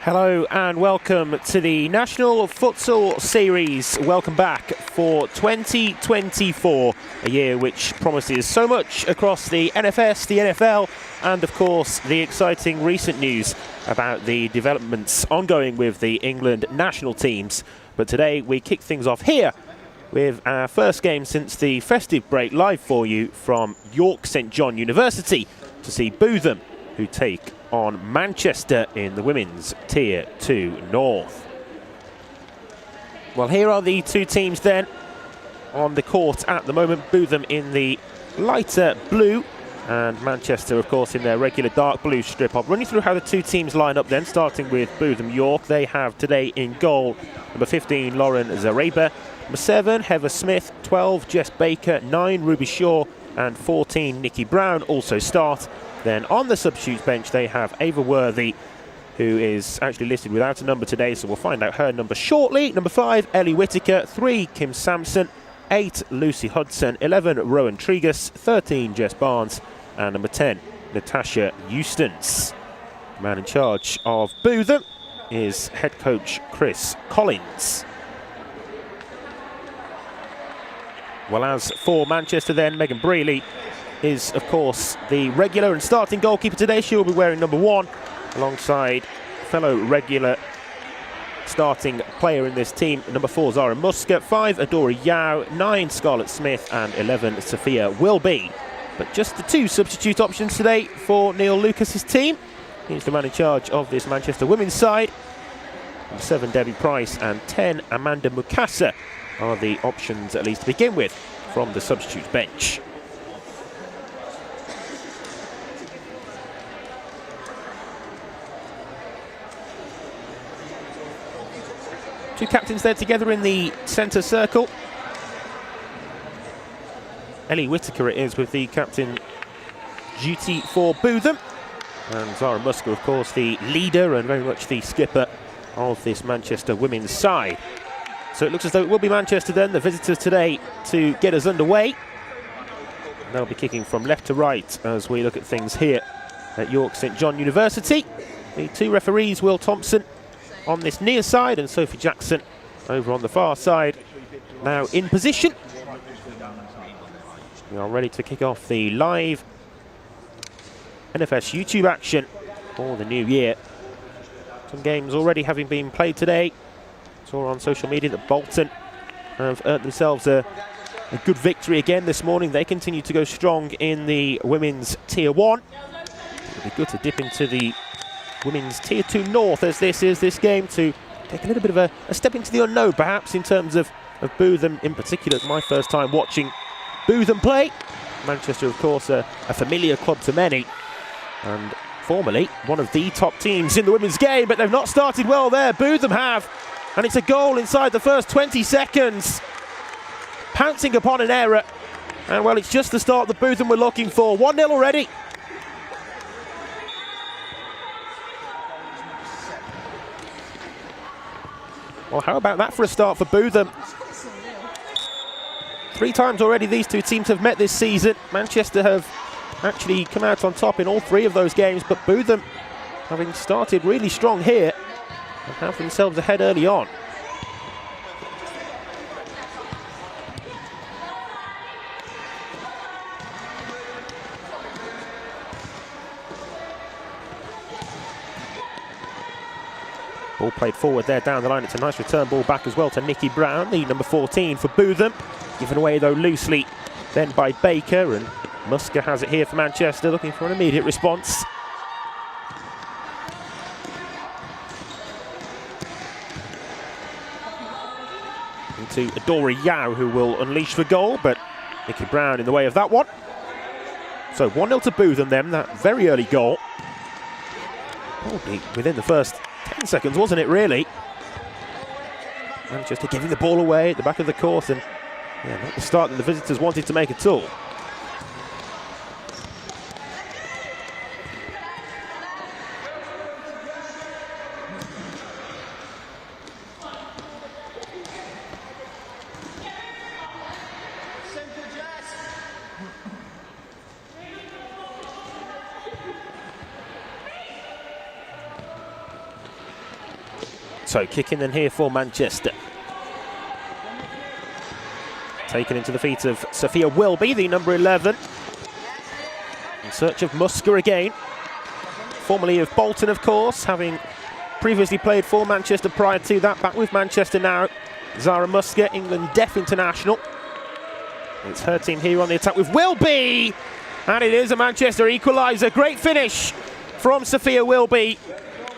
Hello and welcome to the National Futsal Series. Welcome back for 2024, a year which promises so much across the NFS, the NFL, and of course the exciting recent news about the developments ongoing with the England national teams. But today we kick things off here with our first game since the festive break, live for you from York St John University to see Bootham, who take on Manchester in the women's Tier 2 North. Well, here are the two teams then on the court at the moment. Bootham in the lighter blue and Manchester, of course, in their regular dark blue strip. I'll run you through how the two teams line up then, starting with Bootham York. They have today in goal number 15, Lauren Zareba, number 7, Heather Smith, 12, Jess Baker, 9, Ruby Shaw, and 14, Nikki Brown also start. Then on the substitutes bench they have Ava Worthy, who is actually listed without a number today, so we'll find out her number shortly. Number 5, Ellie Whittaker, 3, Kim Sampson, 8, Lucy Hudson, 11, Rowan Tregus, 13, Jess Barnes, and number 10, Natasha Eustance. The man in charge of Bootham is head coach Chris Collins. Well, as for Manchester then, Megan Brealey is, of course, the regular and starting goalkeeper today. She will be wearing number 1 alongside fellow regular starting player in this team, number 4, Zara Muska, 5, Adora Yao, 9, Scarlett Smith, and 11, Sophia Wilby. But just the 2 substitute options today for Neil Lucas's team. He's the man in charge of this Manchester women's side. Number 7, Debbie Price, and 10, Amanda Mukasa are the options, at least to begin with, from the substitute bench. Two captains there together in the centre circle. Ellie Whittaker it is with the captain duty for Bootham. And Zara Muska, of course, the leader and very much the skipper of this Manchester women's side. So it looks as though it will be Manchester then, the visitors today, to get us underway. They'll be kicking from left to right as we look at things here at York St John University. The 2 referees, Will Thompson on this near side and Sophie Jackson over on the far side, now in position. We are ready to kick off the live NFS YouTube action for the new year. Some games already having been played today. Saw on social media that Bolton have earned themselves a good victory again this morning. They continue to go strong in the women's Tier 1. It'll be good to dip into the women's Tier 2 North as this game, to take a little bit of a step into the unknown perhaps in terms of Bootham in particular. It's my first time watching Bootham play. Manchester, of course, a familiar club to many and formerly one of the top teams in the women's game, but they've not started well there. Bootham have, and it's a goal inside the first 20 seconds. Pouncing upon an error, and well, it's just the start that Bootham were looking for. 1-0 already. Well, how about that for a start for Bootham? 3 times already these two teams have met this season. Manchester have actually come out on top in all 3 of those games, but Bootham, having started really strong here, have themselves ahead early on. Ball played forward there down the line. It's a nice return ball back as well to Nikki Brown, the number 14 for Bootham. Given away though loosely then by Baker, and Muska has it here for Manchester, looking for an immediate response. Into Adora Yao, who will unleash the goal, but Nikki Brown in the way of that one. So 1-0 to Bootham then, that very early goal. Probably within the first 10 seconds, wasn't it, really? Manchester giving the ball away at the back of the court, and yeah, not the start that the visitors wanted to make at all. So kicking in here for Manchester. Taken into the feet of Sophia Wilby, the number 11. In search of Musker again. Formerly of Bolton, of course, having previously played for Manchester prior to that. Back with Manchester now. Zara Musker, England Deaf International. It's her team here on the attack with Wilby. And it is a Manchester equaliser. Great finish from Sophia Wilby.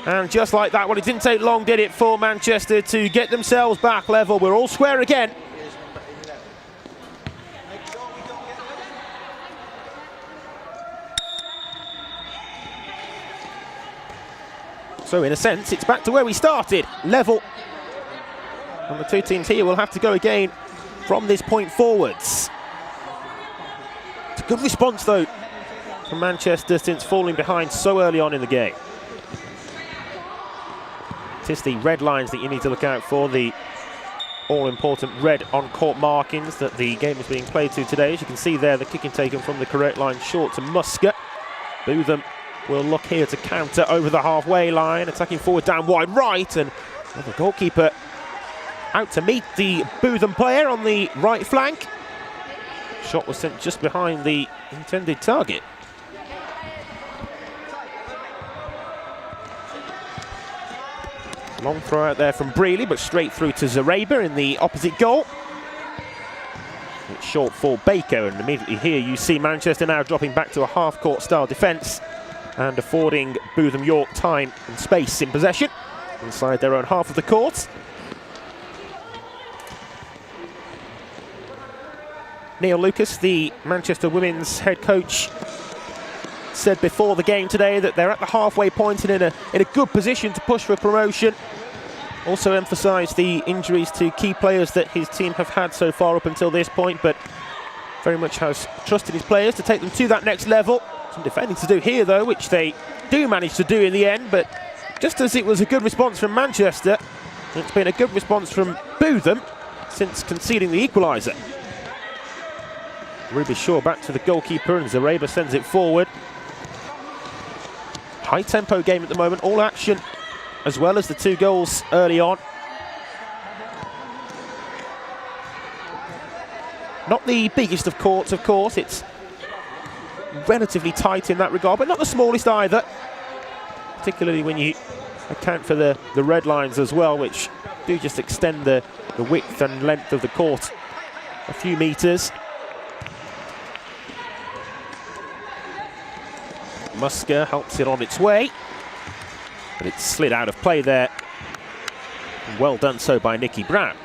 And just like that, well, it didn't take long, did it, for Manchester to get themselves back level. We're all square again. So in a sense, it's back to where we started, level. And the two teams here will have to go again from this point forwards. It's a good response, though, from Manchester since falling behind so early on in the game. It is the red lines that you need to look out for, the all-important red on-court markings that the game is being played to today. As you can see there, the kicking taken from the correct line short to Musker. Bootham will look here to counter over the halfway line, attacking forward down wide right, and the goalkeeper out to meet the Bootham player on the right flank. Shot was sent just behind the intended target. Long throw out there from Brealey, but straight through to Zareba in the opposite goal. It's short for Baker, and immediately here you see Manchester now dropping back to a half-court style defence and affording Bootham York time and space in possession inside their own half of the court. Neil Lucas, the Manchester women's head coach, said before the game today that they're at the halfway point and in a good position to push for promotion. Also emphasised the injuries to key players that his team have had so far up until this point, but very much has trusted his players to take them to that next level. Some defending to do here, though, which they do manage to do in the end, but just as it was a good response from Manchester, it's been a good response from Bootham since conceding the equaliser. Ruby Shaw back to the goalkeeper, and Zareba sends it forward. High tempo game at the moment, all action, as well as the two goals early on. Not the biggest of courts, of course, it's relatively tight in that regard, but not the smallest either, particularly when you account for the red lines as well, which do just extend the width and length of the court a few metres. Musker helps it on its way, but it's slid out of play there. Well done so by Nikki Brown.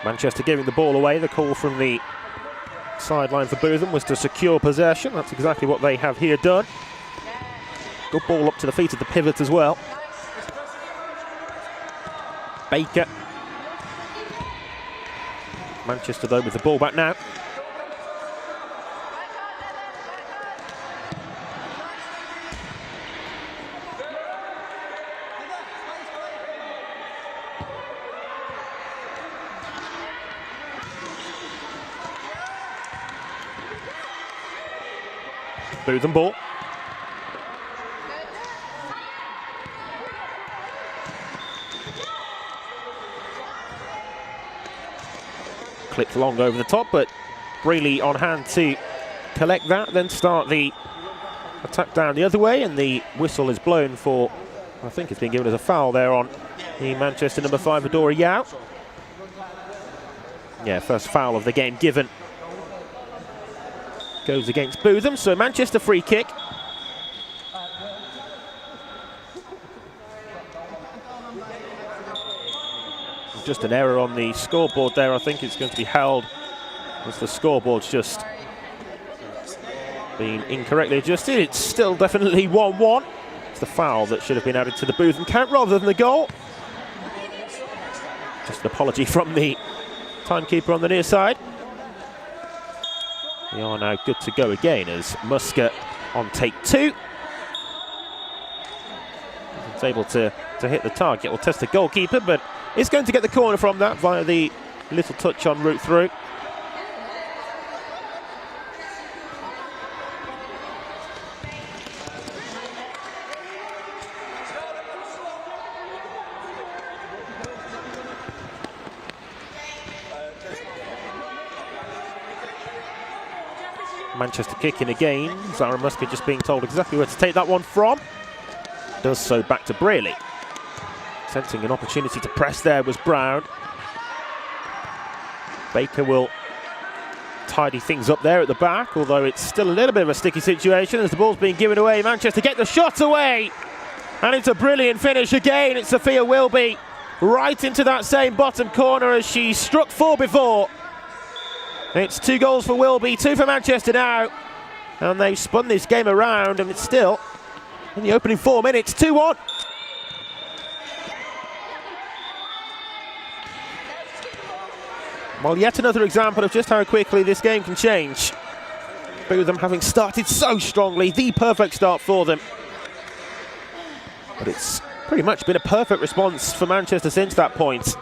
Manchester giving the ball away. The call from the sideline for Bootham was to secure possession. That's exactly what they have here done. Good ball up to the feet of the pivot as well. Baker. Manchester, though, with the ball back now. Bootham ball. Clipped long over the top, but Brealey on hand to collect that, then start the attack down the other way, and the whistle is blown for, I think it's been given as a foul there on the Manchester number 5, Adora Yao. Yeah, first foul of the game given. Goes against Bootham, so Manchester free kick. Just an error on the scoreboard there. I think it's going to be held as the scoreboard's just been incorrectly adjusted. It's still definitely 1-1. It's the foul that should have been added to the Bootham count rather than the goal. Just an apology from the timekeeper on the near side. We are now good to go again as Musker on take 2. It's able to hit the target. Will test the goalkeeper, but is going to get the corner from that via the little touch on route through. Manchester kicking again. Zara Musker just being told exactly where to take that one from. Does so back to Brearley. Sensing an opportunity to press there was Brown. Baker will tidy things up there at the back, although it's still a little bit of a sticky situation as the ball's being given away. Manchester get the shot away, and it's a brilliant finish again. It's Sophia Wilby right into that same bottom corner as she struck 4 before. It's 2 goals for Wilby, 2 for Manchester now, and they've spun this game around, and it's still in the opening 4 minutes, 2-1. Well, yet another example of just how quickly this game can change. Bootham having started so strongly, the perfect start for them. But it's pretty much been a perfect response for Manchester since that point.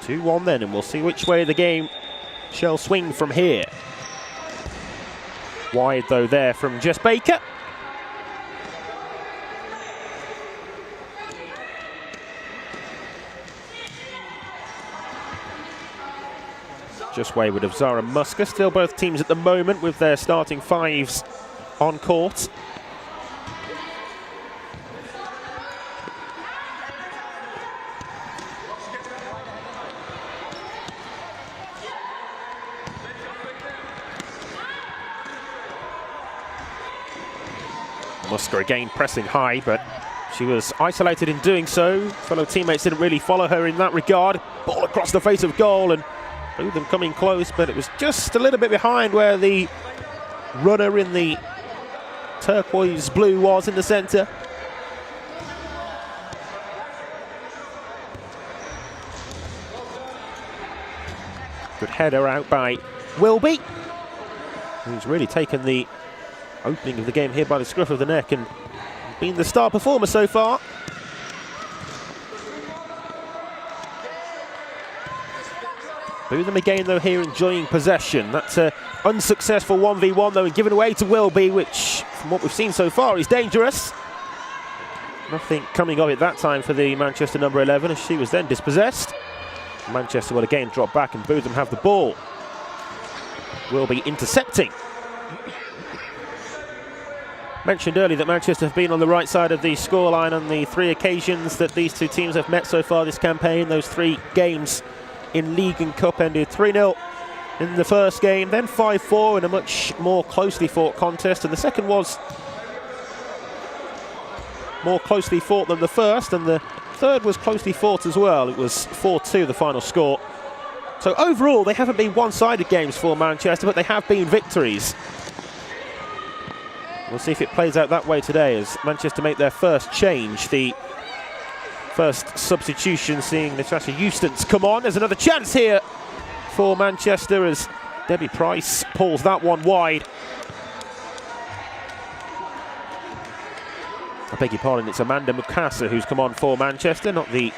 2-1 then, and we'll see which way the game shall swing from here. Wide though there from Jess Baker. Just wayward of Zara Musker. Still both teams at the moment with their starting 5s on court. Musker again pressing high, but she was isolated in doing so. Fellow teammates didn't really follow her in that regard. Ball across the face of goal, and Bootham coming close, but it was just a little bit behind where the runner in the turquoise blue was in the centre. Good header out by Wilby, who's really taken the opening of the game here by the scruff of the neck and been the star performer so far. Bootham again though here enjoying possession. That's an unsuccessful 1v1 though, and given away to Wilby, which from what we've seen so far is dangerous. Nothing coming of it that time for the Manchester number 11 as she was then dispossessed. Manchester will again drop back and Bootham have the ball. Wilby intercepting. Mentioned earlier that Manchester have been on the right side of the scoreline on the 3 occasions that these 2 teams have met so far this campaign. Those 3 games in League and Cup ended 3-0 in the first game, then 5-4 in a much more closely fought contest, and the second was more closely fought than the first, and the third was closely fought as well. It was 4-2 the final score. So overall they haven't been one-sided games for Manchester, but they have been victories. We'll see if it plays out that way today as Manchester make their first change. The first substitution, seeing Natasha Eustace come on. There's another chance here for Manchester as Debbie Price pulls that one wide. I beg your pardon, it's Amanda Mukasa who's come on for Manchester, not the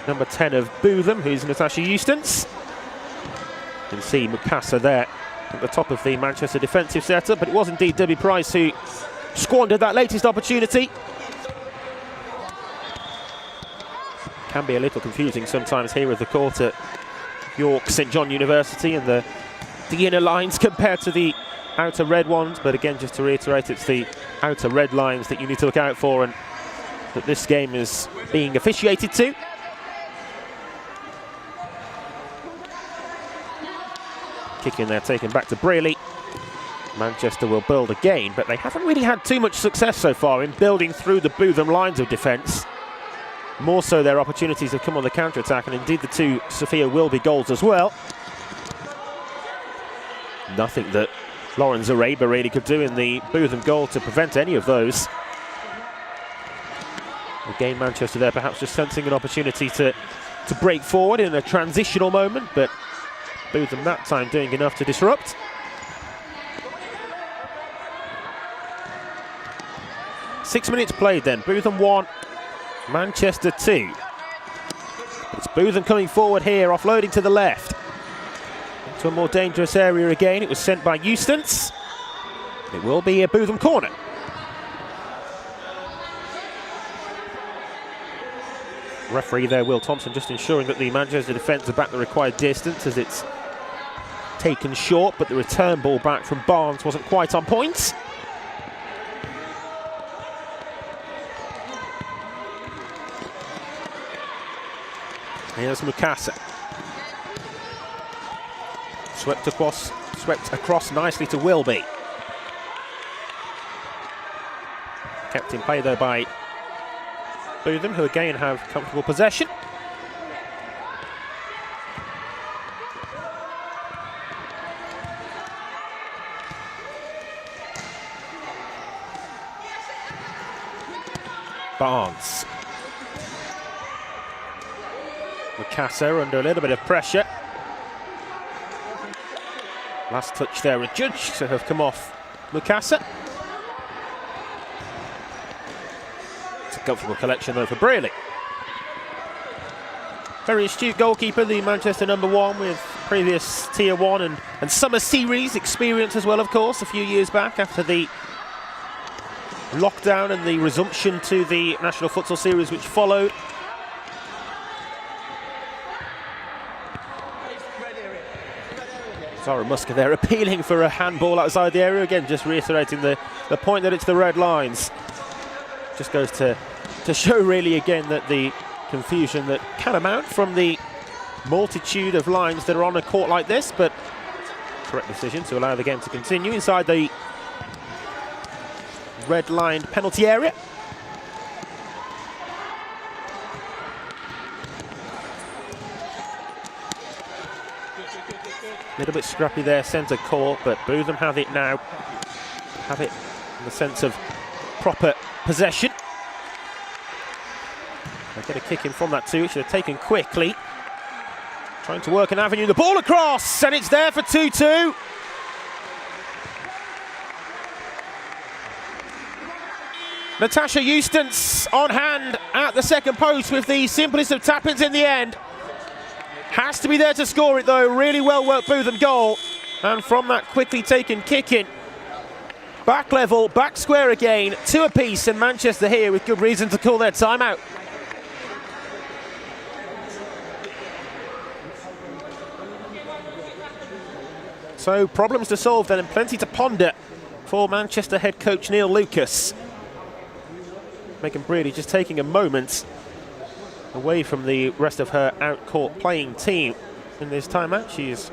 number 10 of Bootham, who's Natasha Eustace. You can see Mukasa there at the top of the Manchester defensive setup, but it was indeed Debbie Price who squandered that latest opportunity. Can be a little confusing sometimes here with the court at York St John University and the inner lines compared to the outer red ones, but again, just to reiterate, it's the outer red lines that you need to look out for and that this game is being officiated to. Kick in there taken back to Brearley. Manchester will build again, but they haven't really had too much success so far in building through the Bootham lines of defence. More so their opportunities have come on the counter-attack, and indeed the 2 Sophia Wilby goals as well. Nothing that Lauren Zareba really could do in the Bootham goal to prevent any of those. Again, Manchester there perhaps just sensing an opportunity to break forward in a transitional moment, but Bootham that time doing enough to disrupt. Six minutes played then. Bootham 1, Manchester 2. It's Bootham coming forward here, offloading to the left. Into a more dangerous area again. It was sent by Eustace. It will be a Bootham corner. Referee there, Will Thompson, just ensuring that the Manchester defence are back the required distance as it's taken short, but the return ball back from Barnes wasn't quite on point. Here's Mukasa. Swept across nicely to Wilby. Kept in play though by Bootham, who again have comfortable possession. Barnes. Mukasa under a little bit of pressure. Last touch there adjudged to have come off Mukasa. It's a comfortable collection though for Brearley. Very astute goalkeeper, the Manchester #1 with previous Tier 1 and Summer Series experience as well, of course, a few years back after the lockdown and the resumption to the National Futsal Series which followed. Zara Musker there appealing for a handball outside the area, again just reiterating the point that it's the red lines. Just goes to show really again that the confusion that can amount from the multitude of lines that are on a court like this, but correct decision to allow the game to continue inside the red lined penalty area. A little bit scrappy there, centre court, but Bootham have it now. Have it in the sense of proper possession. They get a kick in from that too, which should have taken quickly. Trying to work an avenue, the ball across, and it's there for 2-2. Natasha Eustace on hand at the second post with the simplest of tap-ins in the end. Has to be there to score it though, really well worked Bootham goal. And from that quickly taken kick in, back level, back square again, 2 apiece, and Manchester here with good reason to call their timeout. So problems to solve then and plenty to ponder for Manchester head coach Neil Lucas. Megan Brearley just taking a moment away from the rest of her out-court playing team in this timeout. She's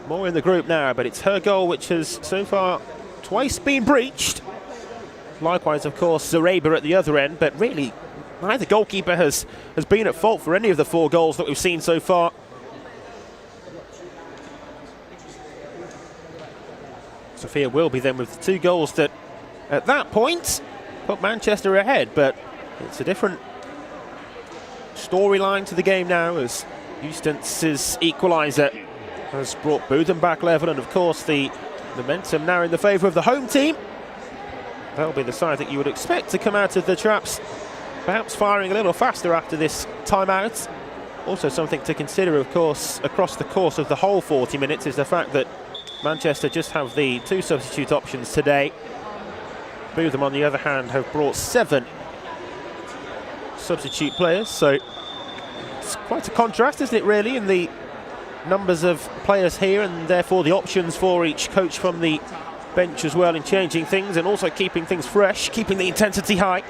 more in the group now, but it's her goal which has so far twice been breached. Likewise, of course, Zareba at the other end, but really neither goalkeeper has been at fault for any of the 4 goals that we've seen so far. Sophia Wilby then with the 2 goals that at that point put Manchester ahead, but it's a different storyline to the game now as Eustace's equaliser has brought Bootham back level, and of course the momentum now in the favour of the home team. That'll be the side that you would expect to come out of the traps, perhaps firing a little faster after this timeout. Also something to consider, of course, across the course of the whole 40 minutes is the fact that Manchester just have the 2 substitute options today. Bootham, on the other hand, have brought 7 substitute players, so it's quite a contrast, isn't it, really, in the numbers of players here, and therefore the options for each coach from the bench as well in changing things and also keeping things fresh, keeping the intensity high.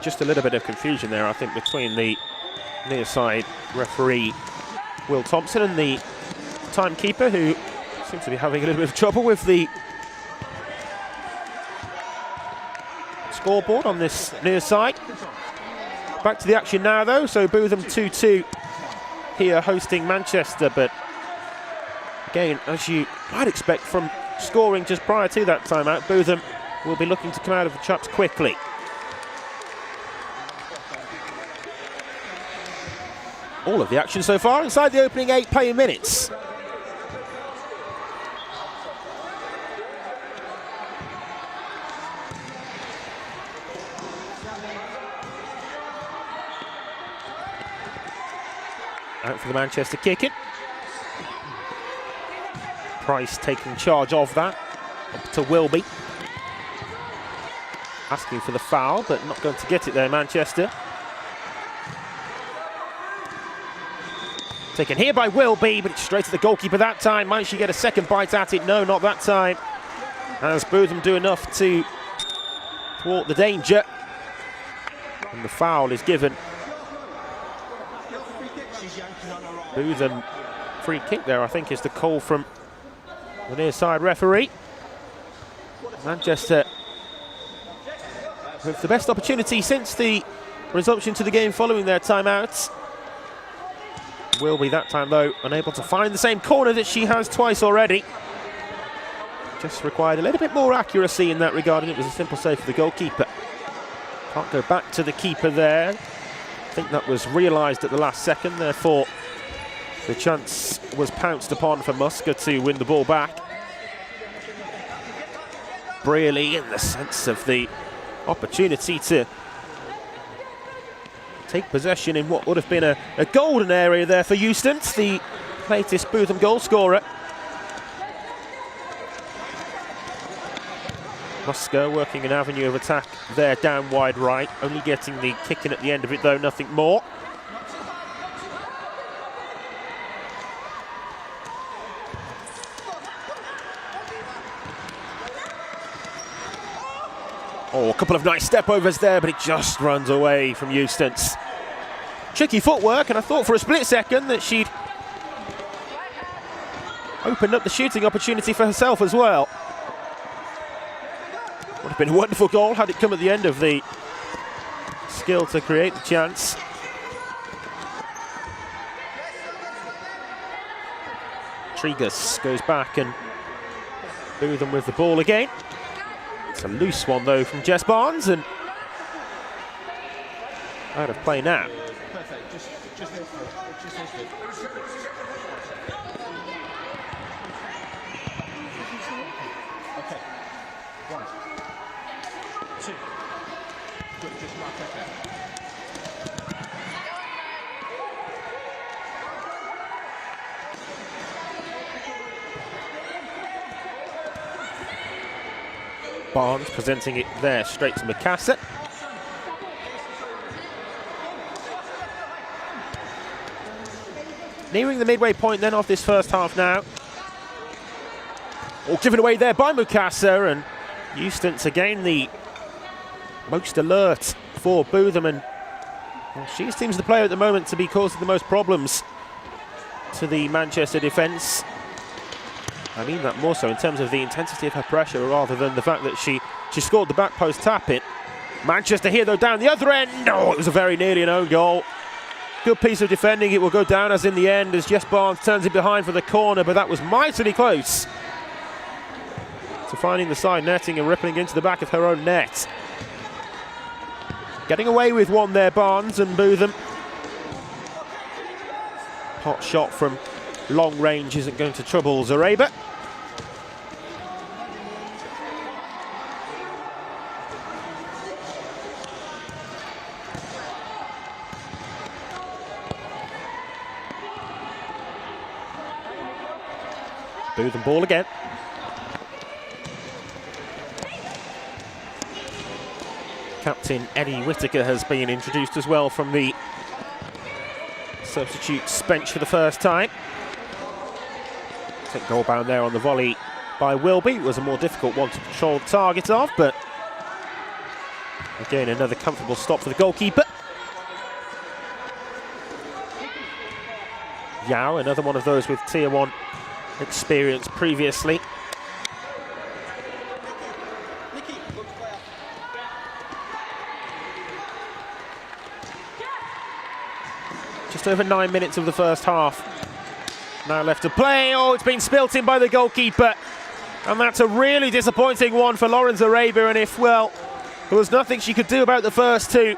Just a little bit of confusion there, I think, between the near side referee Will Thompson and the timekeeper, who seems to be having a little bit of trouble with the scoreboard on this near side. Back to the action now though, so Bootham 2-2 here hosting Manchester, but Again, as you might expect from scoring just prior to that timeout, Bootham will be looking to come out of the traps quickly. All of the action so far inside the opening 8 playing minutes. Out for the Manchester kicking. Price taking charge of that. Up to Wilby. Asking for the foul, but not going to get it there, Manchester. Taken here by Wilby, but it's straight to the goalkeeper that time. Might she get a second bite at it? No, not that time. As Bootham do enough to thwart the danger. And the foul is given. Bootham free kick there, I think, is the call from the near side referee. Manchester with the best opportunity since the resumption to the game following their timeouts. Wilby that time, though, unable to find the same corner that she has twice already. Just required a little bit more accuracy in that regard, and it was a simple save for the goalkeeper. Can't go back to the keeper there. I think that was realised at the last second, therefore the chance was pounced upon for Musker to win the ball back. Brearley in the sense of the opportunity to take possession in what would have been a golden area there for Eustace, the latest Bootham goal scorer. Musker working an avenue of attack there down wide right, only getting the kick in at the end of it though, nothing more. Oh, a couple of nice step-overs there, but it just runs away from Eustace. Tricky footwork, and I thought for a split second that she'd opened up the shooting opportunity for herself as well. Would have been a wonderful goal had it come at the end of the skill to create the chance. Trigus goes back and Bootham with the ball again. It's a loose one though from Jess Barnes and out of play now. Perfect. Just this one. Okay. 1, 2. Good. Just mark that there. Barnes presenting it there straight to Mikasa. Nearing the midway point then of this first half now. All given away there by Mikasa, and Eustace again the most alert for Bootham, and well, she seems the player at the moment to be causing the most problems to the Manchester defence. I mean that more so in terms of the intensity of her pressure rather than the fact that she scored the back post tap-in. Manchester here though down the other end. Oh, it was a very nearly an own goal. Good piece of defending. It will go down as in the end as Jess Barnes turns it behind for the corner, but that was mightily close to finding the side netting and rippling into the back of her own net. Getting away with one there, Barnes, and Bootham. Hot shot from long range isn't going to trouble Zareba. Bootham ball again. Captain Eddie Whittaker has been introduced as well from the substitutes bench for the first time. Took goal bound there on the volley by Wilby. It was a more difficult one to control the target of, but again another comfortable stop for the goalkeeper. Yao, another one of those with Tier 1 experience previously. Just over 9 minutes of the first half Now left to play. Oh, it's been spilt in by the goalkeeper. And that's a really disappointing one for Lauren Zareba. And if, well, there was nothing she could do about the first two,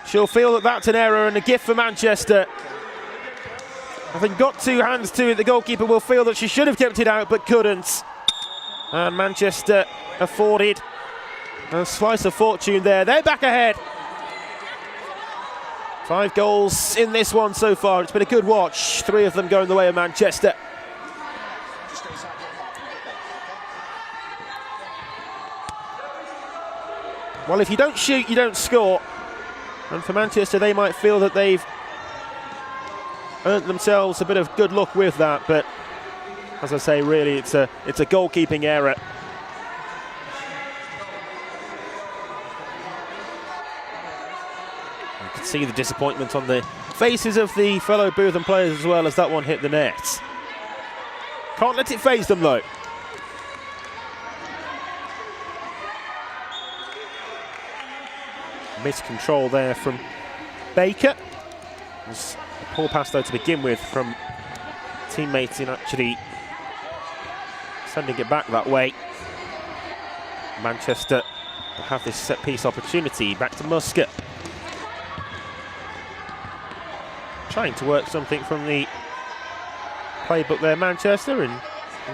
she'll feel that that's an error and a gift for Manchester. Having got two hands to it, the goalkeeper will feel that she should have kept it out but couldn't. And Manchester afforded a slice of fortune there. They're back ahead. 5 goals in this one so far. It's been a good watch. 3 of them going the way of Manchester. Well, if you don't shoot, you don't score. And for Manchester, they might feel that they've earned themselves a bit of good luck with that. But as I say, really, it's a goalkeeping error. You can see the disappointment on the faces of the fellow Bootham players as well as that one hit the net. Can't let it faze them though. Miscontrol there from Baker. It was a poor pass though to begin with from teammates in actually sending it back that way. Manchester will have this set piece opportunity. Back to Muscat. Trying to work something from the playbook there, Manchester, and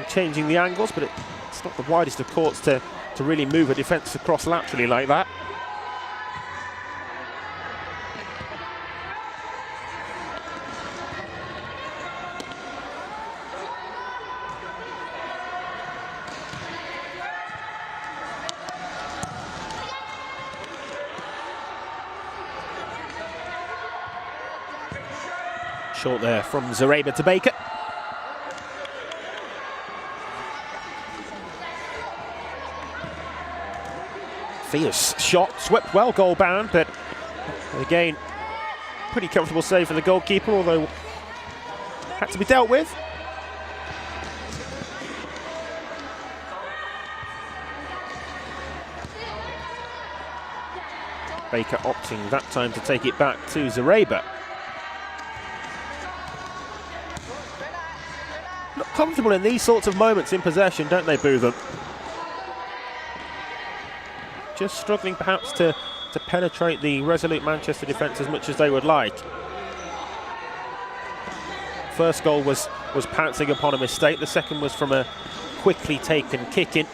changing the angles, but it's not the widest of courts to really move a defence across laterally like that. Short there from Zareba to Baker. Fierce shot, swept well goal bound, but again, pretty comfortable save for the goalkeeper, although had to be dealt with. Baker opting that time to take it back to Zareba. Not comfortable in these sorts of moments in possession, don't they, Bootham? Just struggling perhaps to penetrate the resolute Manchester defence as much as they would like. First goal was pouncing upon a mistake. The second was from a quickly taken kick in.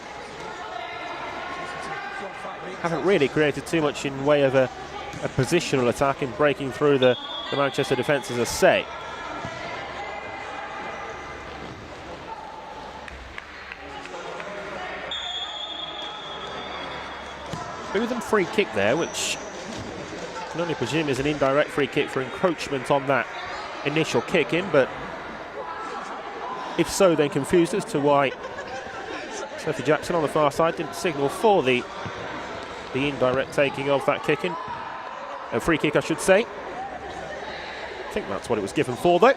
Haven't really created too much in way of a positional attack in breaking through the Manchester defence, as I say. Bootham free kick there, which I can only presume is an indirect free kick for encroachment on that initial kick in, but if so, then confused as to why Sophie Jackson on the far side didn't signal for the indirect taking of that kick in. A free kick, I should say. I think that's what it was given for, though.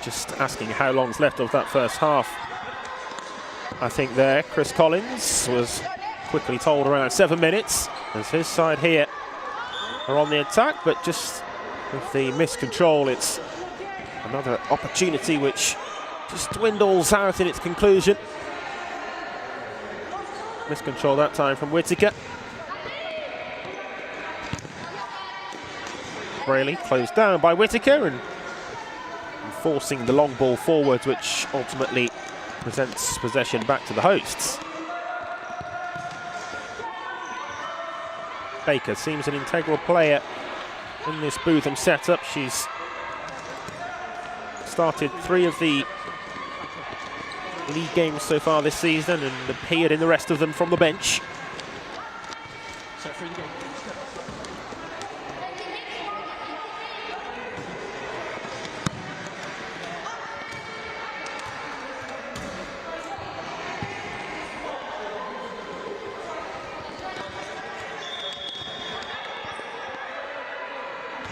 Just asking how long's left of that first half. I think there, Chris Collins was quickly told around 7 minutes, as his side here are on the attack, but just with the miscontrol, it's another opportunity which just dwindles out in its conclusion. Miscontrol that time from Whittaker. Braley closed down by Whittaker and forcing the long ball forwards, which ultimately presents possession back to the hosts. Baker seems an integral player in this Bootham setup. She's started 3 of the league games so far this season and appeared in the rest of them from the bench.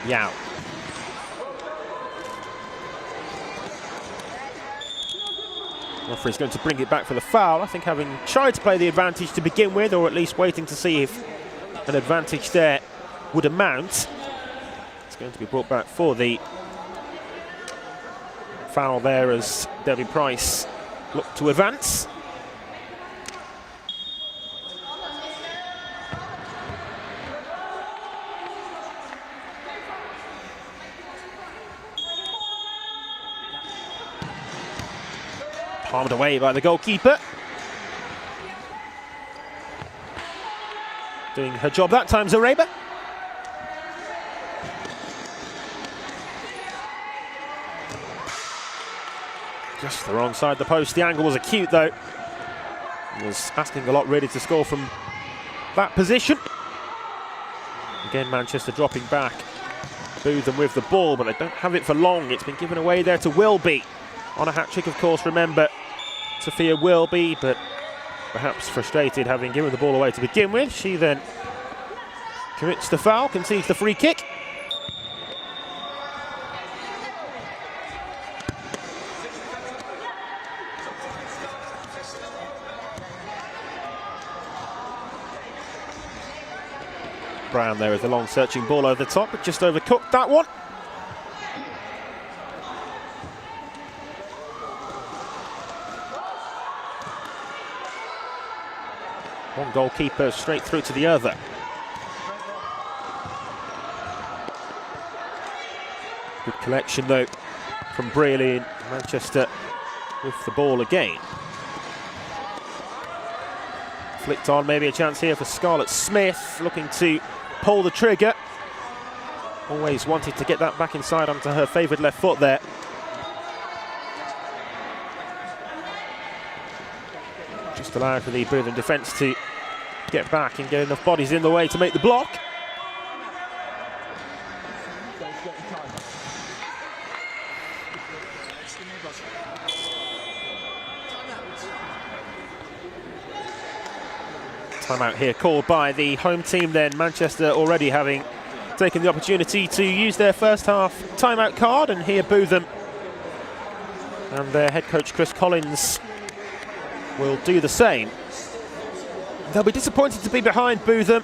Yao. Referee's going to bring it back for the foul. I think having tried to play the advantage to begin with, or at least waiting to see if an advantage there would amount. It's going to be brought back for the foul there as Debbie Price looked to advance. Palmed away by the goalkeeper. Doing her job that time, Zareba. Just the wrong side of the post. The angle was acute though. Was asking a lot really to score from that position. Again, Manchester dropping back. Bootham with the ball, but they don't have it for long. It's been given away there to Wilby. On a hat-trick, of course, remember, Sophia Wilby, but perhaps frustrated having given the ball away to begin with. She then commits the foul, concedes the free kick. Brown there with the long searching ball over the top, but just overcooked that one. One goalkeeper straight through to the other. Good collection though from Brearley in Manchester with the ball again. Flicked on, maybe a chance here for Scarlett Smith, looking to pull the trigger. Always wanted to get that back inside onto her favoured left foot there. Just allowed for the Bootham defence to get back and get enough bodies in the way to make the block. Timeout here called by the home team then. Manchester already having taken the opportunity to use their first half timeout card, and here Bootham and their head coach Chris Collins will do the same. They'll be disappointed to be behind Bootham.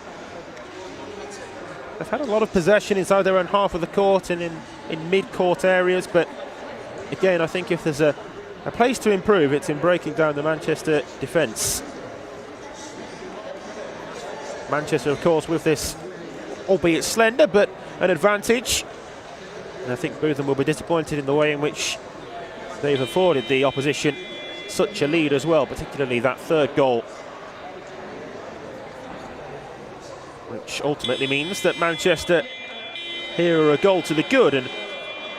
They've had a lot of possession inside their own half of the court and in mid-court areas, but again, I think if there's a place to improve, it's in breaking down the Manchester defence. Manchester, of course, with this, albeit slender, but an advantage. And I think Bootham will be disappointed in the way in which they've afforded the opposition such a lead as well, particularly that third goal, which ultimately means that Manchester here are a goal to the good, and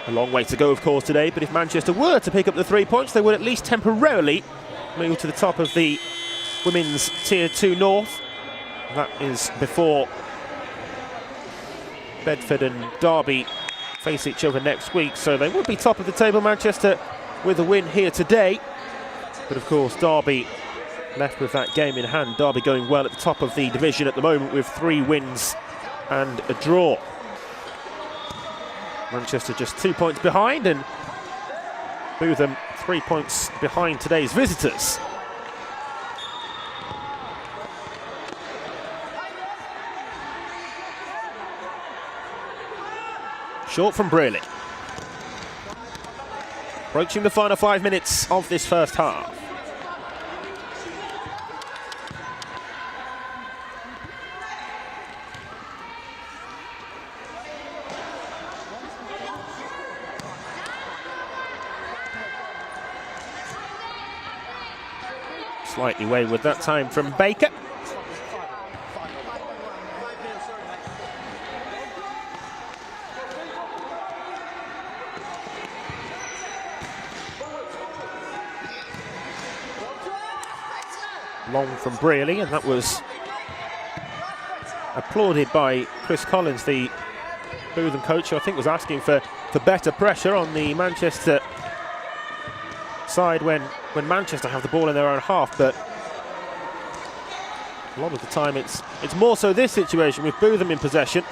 a long way to go, of course, today. But if Manchester were to pick up the 3 points, they would at least temporarily move to the top of the Women's Tier 2 North. That is before Bedford and Derby face each other next week, so they would be top of the table, Manchester, with a win here today. But of course, Derby left with that game in hand. Derby going well at the top of the division at the moment with 3 wins and a draw. Manchester just 2 points behind, and Bootham 3 points behind today's visitors. Short from Brearley. Approaching the final 5 minutes of this first half. Slightly wayward that time from Baker. Long from Brearley, and that was applauded by Chris Collins, the Bootham coach, who I think was asking for better pressure on the Manchester side when Manchester have the ball in their own half, but a lot of the time it's more so this situation with Bootham in possession.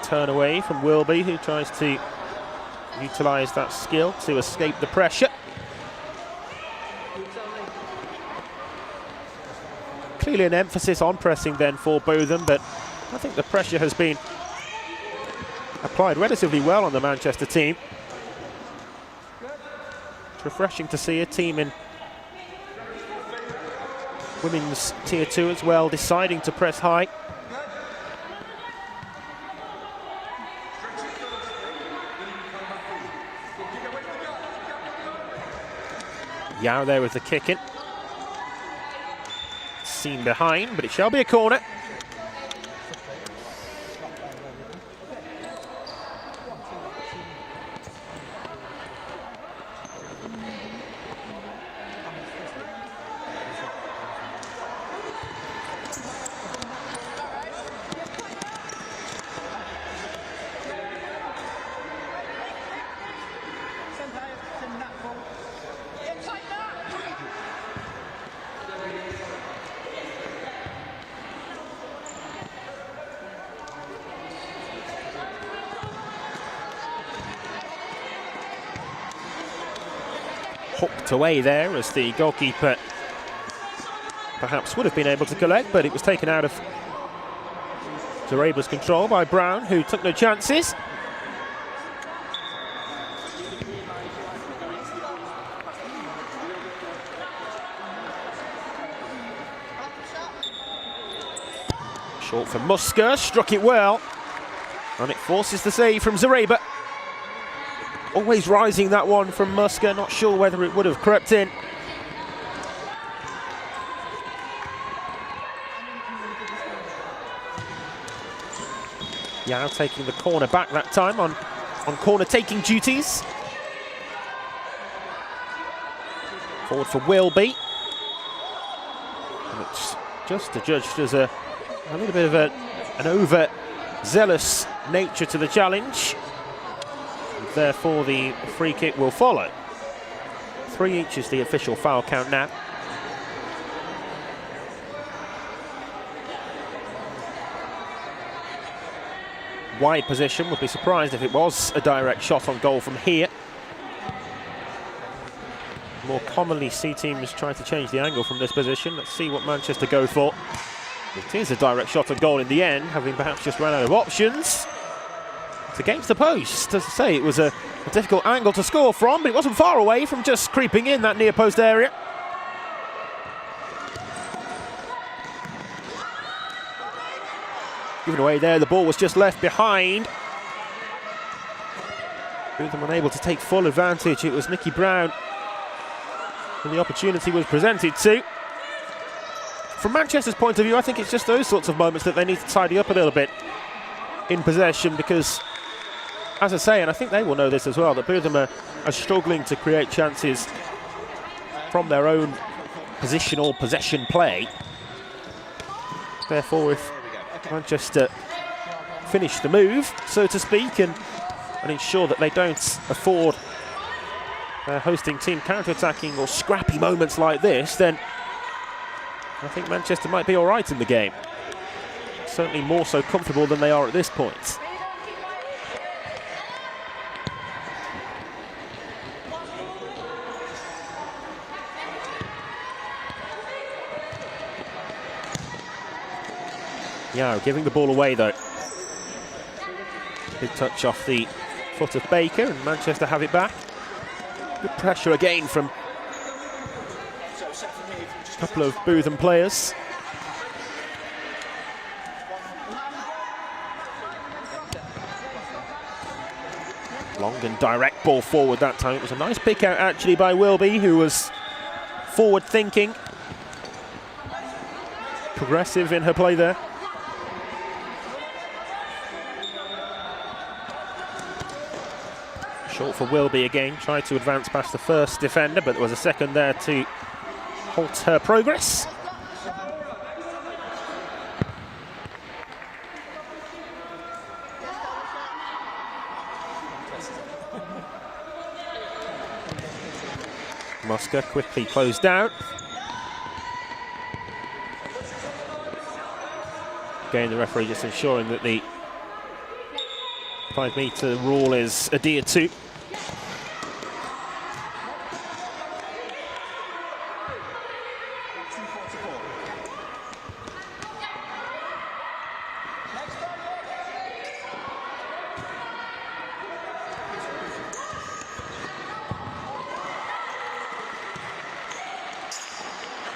turn away from Wilby, who tries to utilise that skill to escape the pressure. Clearly an emphasis on pressing then for Bootham, but I think the pressure has been applied relatively well on the Manchester team. It's refreshing to see a team in women's Tier 2 as well deciding to press high. Yao there with the kick in. Seen behind, but it shall be a corner. Hooked away there as the goalkeeper perhaps would have been able to collect, but it was taken out of Zareba's control by Brown, who took no chances. Short for Musker, struck it well, and it forces the save from Zareba. Always rising that one from Musker, not sure whether it would have crept in. Yao taking the corner back that time on corner taking duties. Forward for Wilby. And it's just adjudged as a little bit of an over-zealous nature to the challenge. Therefore, the free kick will follow. 3 each is the official foul count now. Wide position, would be surprised if it was a direct shot on goal from here. More commonly see teams try to change the angle from this position. Let's see what Manchester go for. It is a direct shot on goal in the end, having perhaps just run out of options. It's against the post. As I say, it was a difficult angle to score from, but it wasn't far away from just creeping in that near post area. Given away there, the ball was just left behind. Bootham unable to take full advantage. It was Nicky Brown and the opportunity was presented to. From Manchester's point of view, I think it's just those sorts of moments that they need to tidy up a little bit in possession, because, as I say, and I think they will know this as well, that Bootham are struggling to create chances from their own positional possession play. Therefore, if Manchester finish the move, so to speak, and ensure that they don't afford their hosting team counter-attacking or scrappy moments like this, then I think Manchester might be all right in the game. Certainly more so comfortable than they are at this point. Yao giving the ball away though. Big touch off the foot of Baker, and Manchester have it back. Good pressure again from a couple of Bootham players. Long and direct ball forward that time. It was a nice pick out actually by Wilby, who was forward thinking. Progressive in her play there. Short for Wilby again, tried to advance past the first defender, but there was a second there to halt her progress. Musker quickly closed down. Again, the referee just ensuring that the 5-metre rule is adhered to.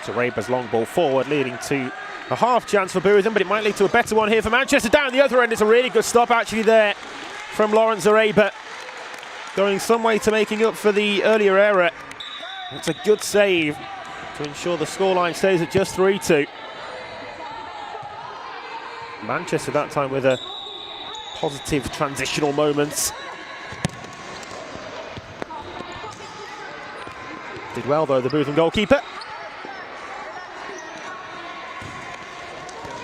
Zareba's long ball forward, leading to a half chance for Bootham, but it might lead to a better one here for Manchester. Down the other end, it's a really good stop actually there from Lawrence Zareba, going some way to making up for the earlier error. It's a good save to ensure the scoreline stays at just 3-2. Manchester that time with a positive transitional moment. Did well though, the Bootham goalkeeper.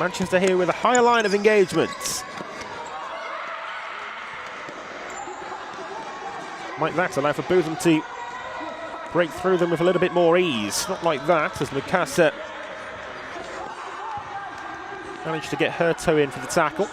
Manchester here with a higher line of engagement. Like that, allow for Bootham to break through them with a little bit more ease. Not like that, as Mikasa managed to get her toe in for the tackle.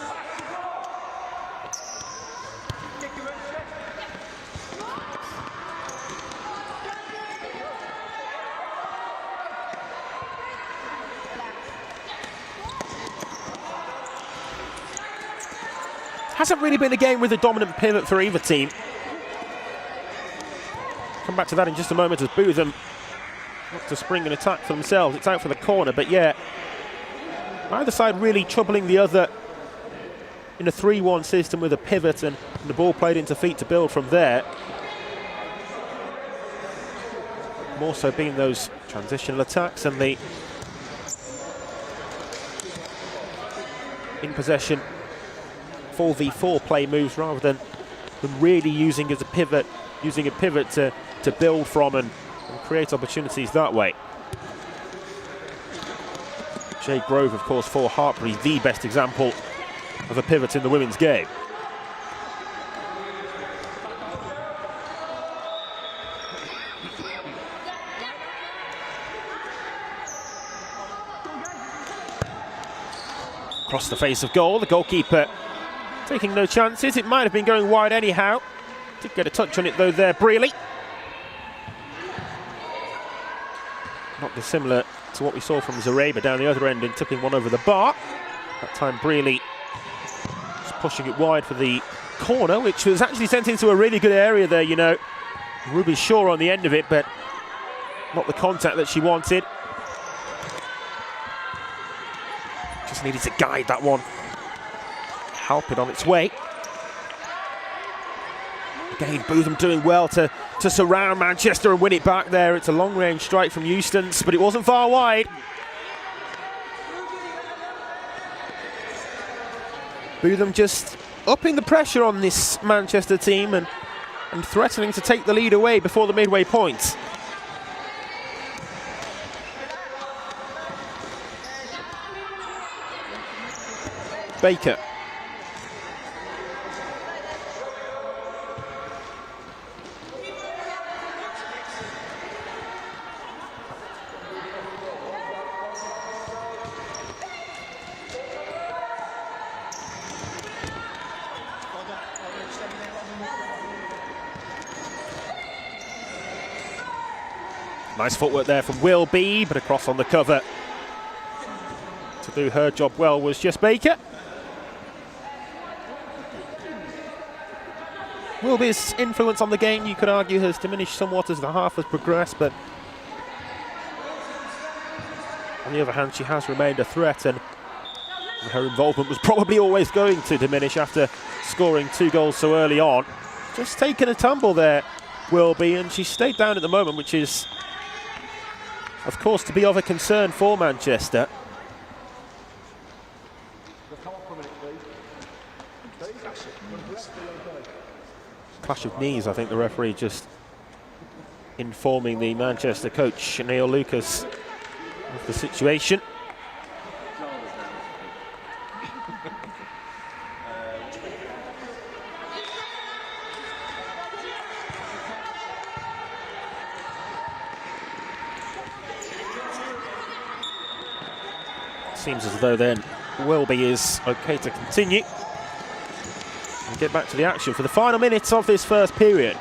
Hasn't really been a game with a dominant pivot for either team. Come back to that in just a moment as Bootham look to spring an attack for themselves. It's out for the corner, but yeah, either side really troubling the other in a 3-1 system with a pivot and the ball played into feet to build from there. More so being those transitional attacks and the in possession 4v4 play moves rather than really using as a pivot, to build from and create opportunities that way. Jay Grove, of course, for Hartpury, the best example of a pivot in the women's game. Across the face of goal, the goalkeeper taking no chances. It might have been going wide anyhow. Did get a touch on it though there, Brealey. Not dissimilar to what we saw from Zareba down the other end and tipping one over the bar. That time Brealey was pushing it wide for the corner, which was actually sent into a really good area there, you know. Ruby Shaw on the end of it, but not the contact that she wanted. Just needed to guide that one. Help it on its way. Again, Bootham doing well to surround Manchester and win it back there. It's a long-range strike from Eustace, but it wasn't far wide. Bootham just upping the pressure on this Manchester team and threatening to take the lead away before the midway point. Baker. Nice footwork there from Will B, but across on the cover to do her job well was just Baker. Will B's influence on the game, you could argue, has diminished somewhat as the half has progressed, but on the other hand, she has remained a threat, and her involvement was probably always going to diminish after scoring 2 goals so early on. Just taking a tumble there, Will B, and she stayed down at the moment, which is, of course, to be of a concern for Manchester. Clash of knees, I think the referee just informing the Manchester coach, Neil Lucas, of the situation. Seems as though then Welby is okay to continue. And get back to the action for the final minutes of this first period.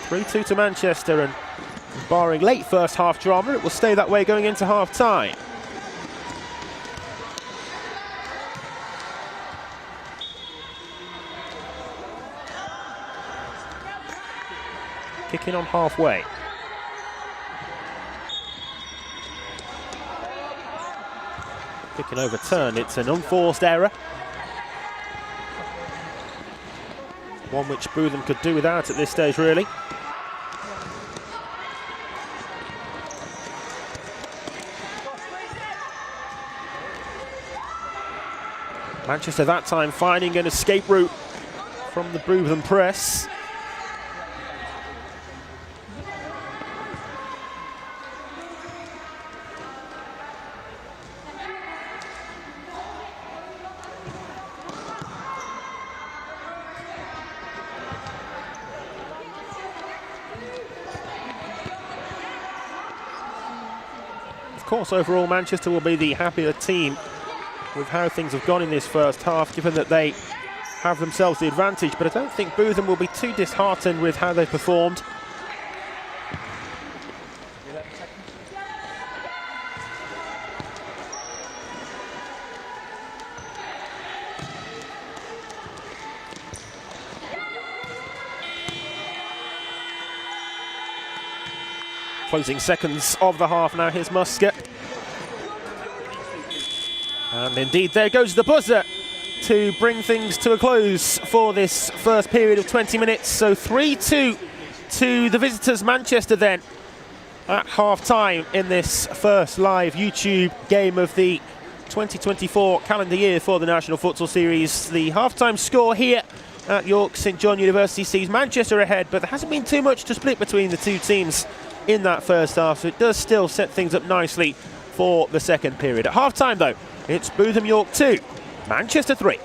3-2 to Manchester, and barring late first half drama, it will stay that way going into half time. Kicking on halfway. Kicking overturned, it's an unforced error. One which Bootham could do without at this stage, really. Manchester that time finding an escape route from the Bootham press. Of course, overall, Manchester will be the happier team with how things have gone in this first half, given that they have themselves the advantage. But I don't think Bootham will be too disheartened with how they performed. Closing seconds of the half now, here's Muscat. And indeed, there goes the buzzer to bring things to a close for this first period of 20 minutes. So 3-2 to the visitors, Manchester, then at half-time in this first live YouTube game of the 2024 calendar year for the National Futsal Series. The half-time score here at York St John University sees Manchester ahead, but there hasn't been too much to split between the two teams in that first half, so it does still set things up nicely for the second period. At half-time, though, it's Bootham York 2, Manchester 3.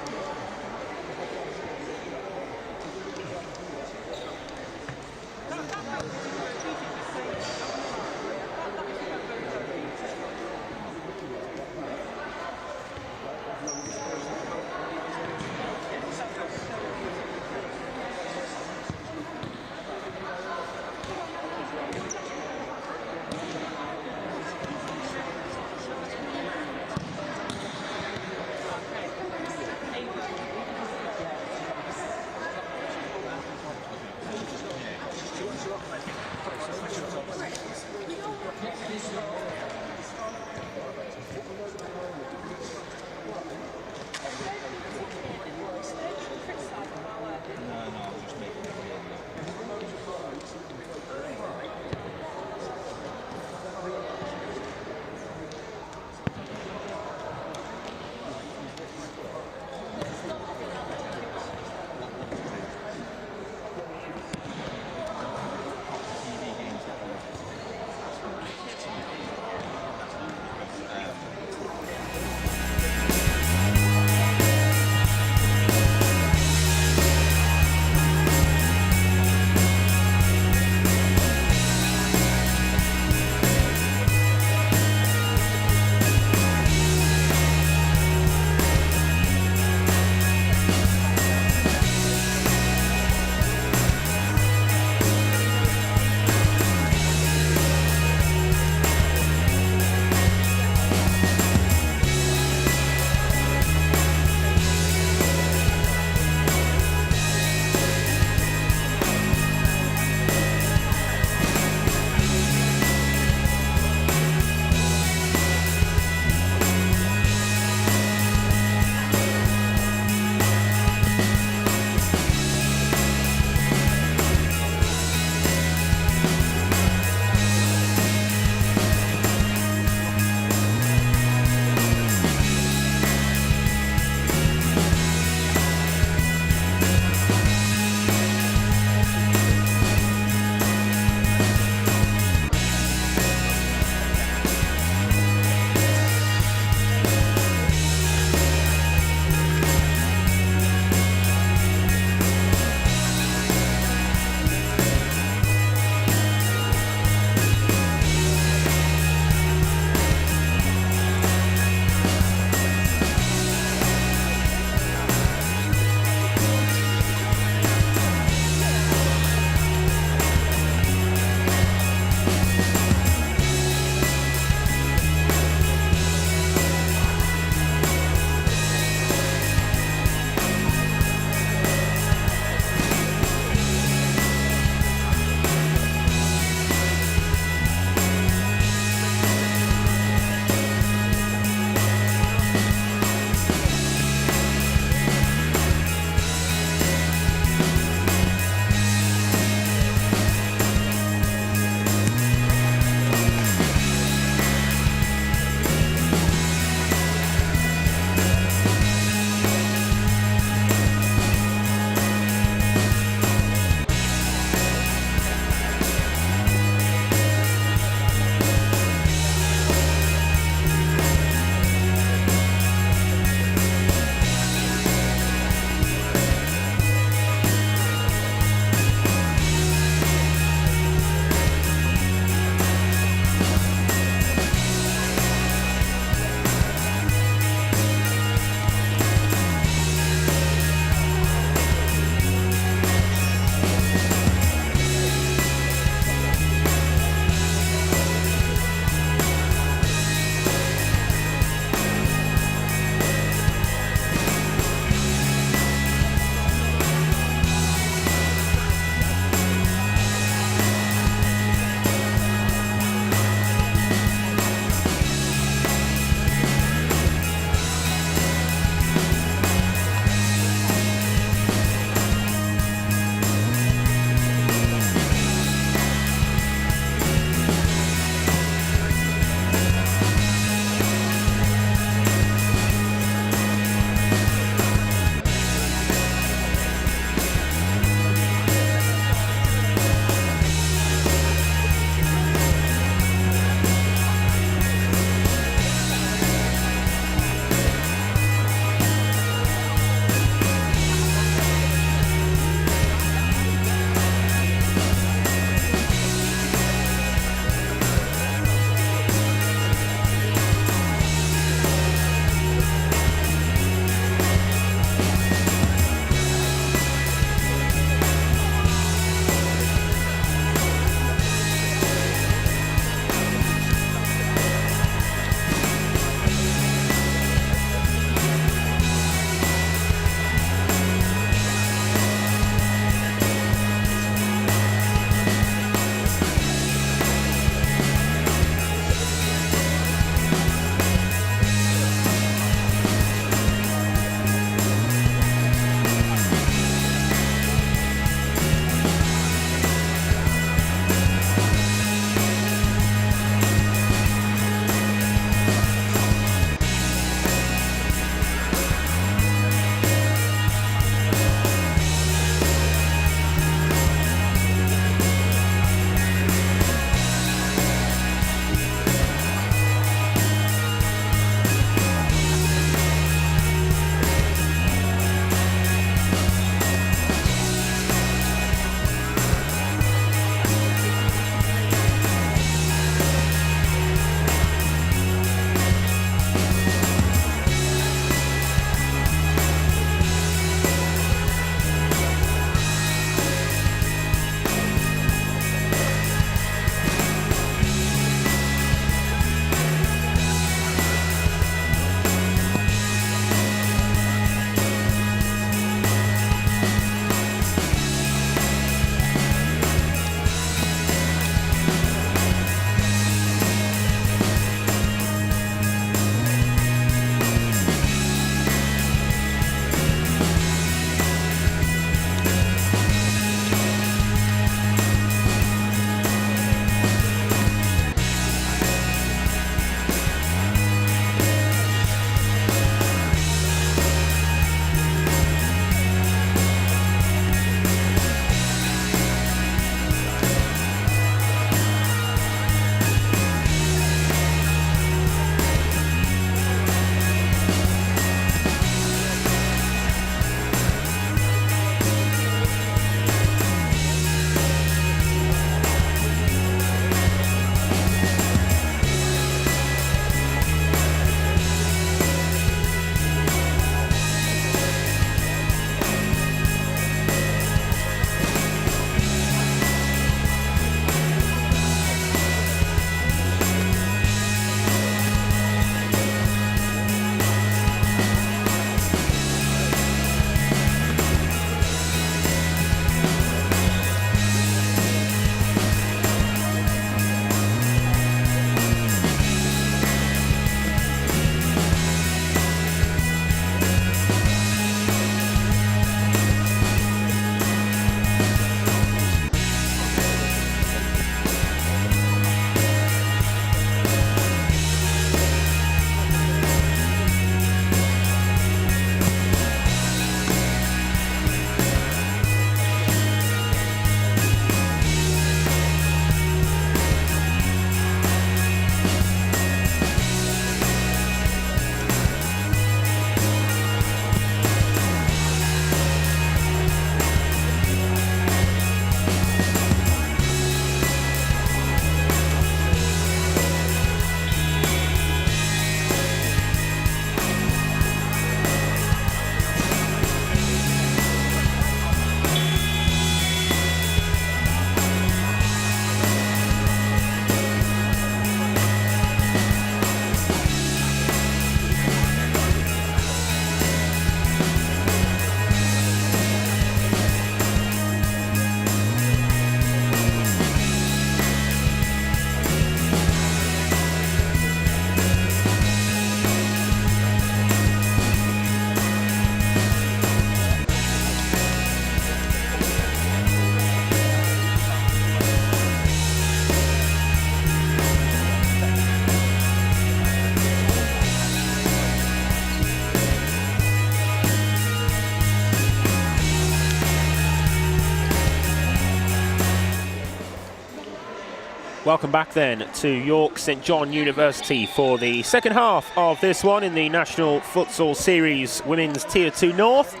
Welcome back then to York St John University for the second half of this one in the National Futsal Series Women's Tier 2 North.